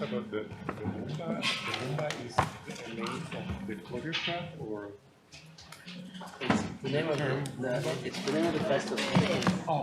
about the Mumba. The Mumba is the name of the choreograph, or It's the name of the festival.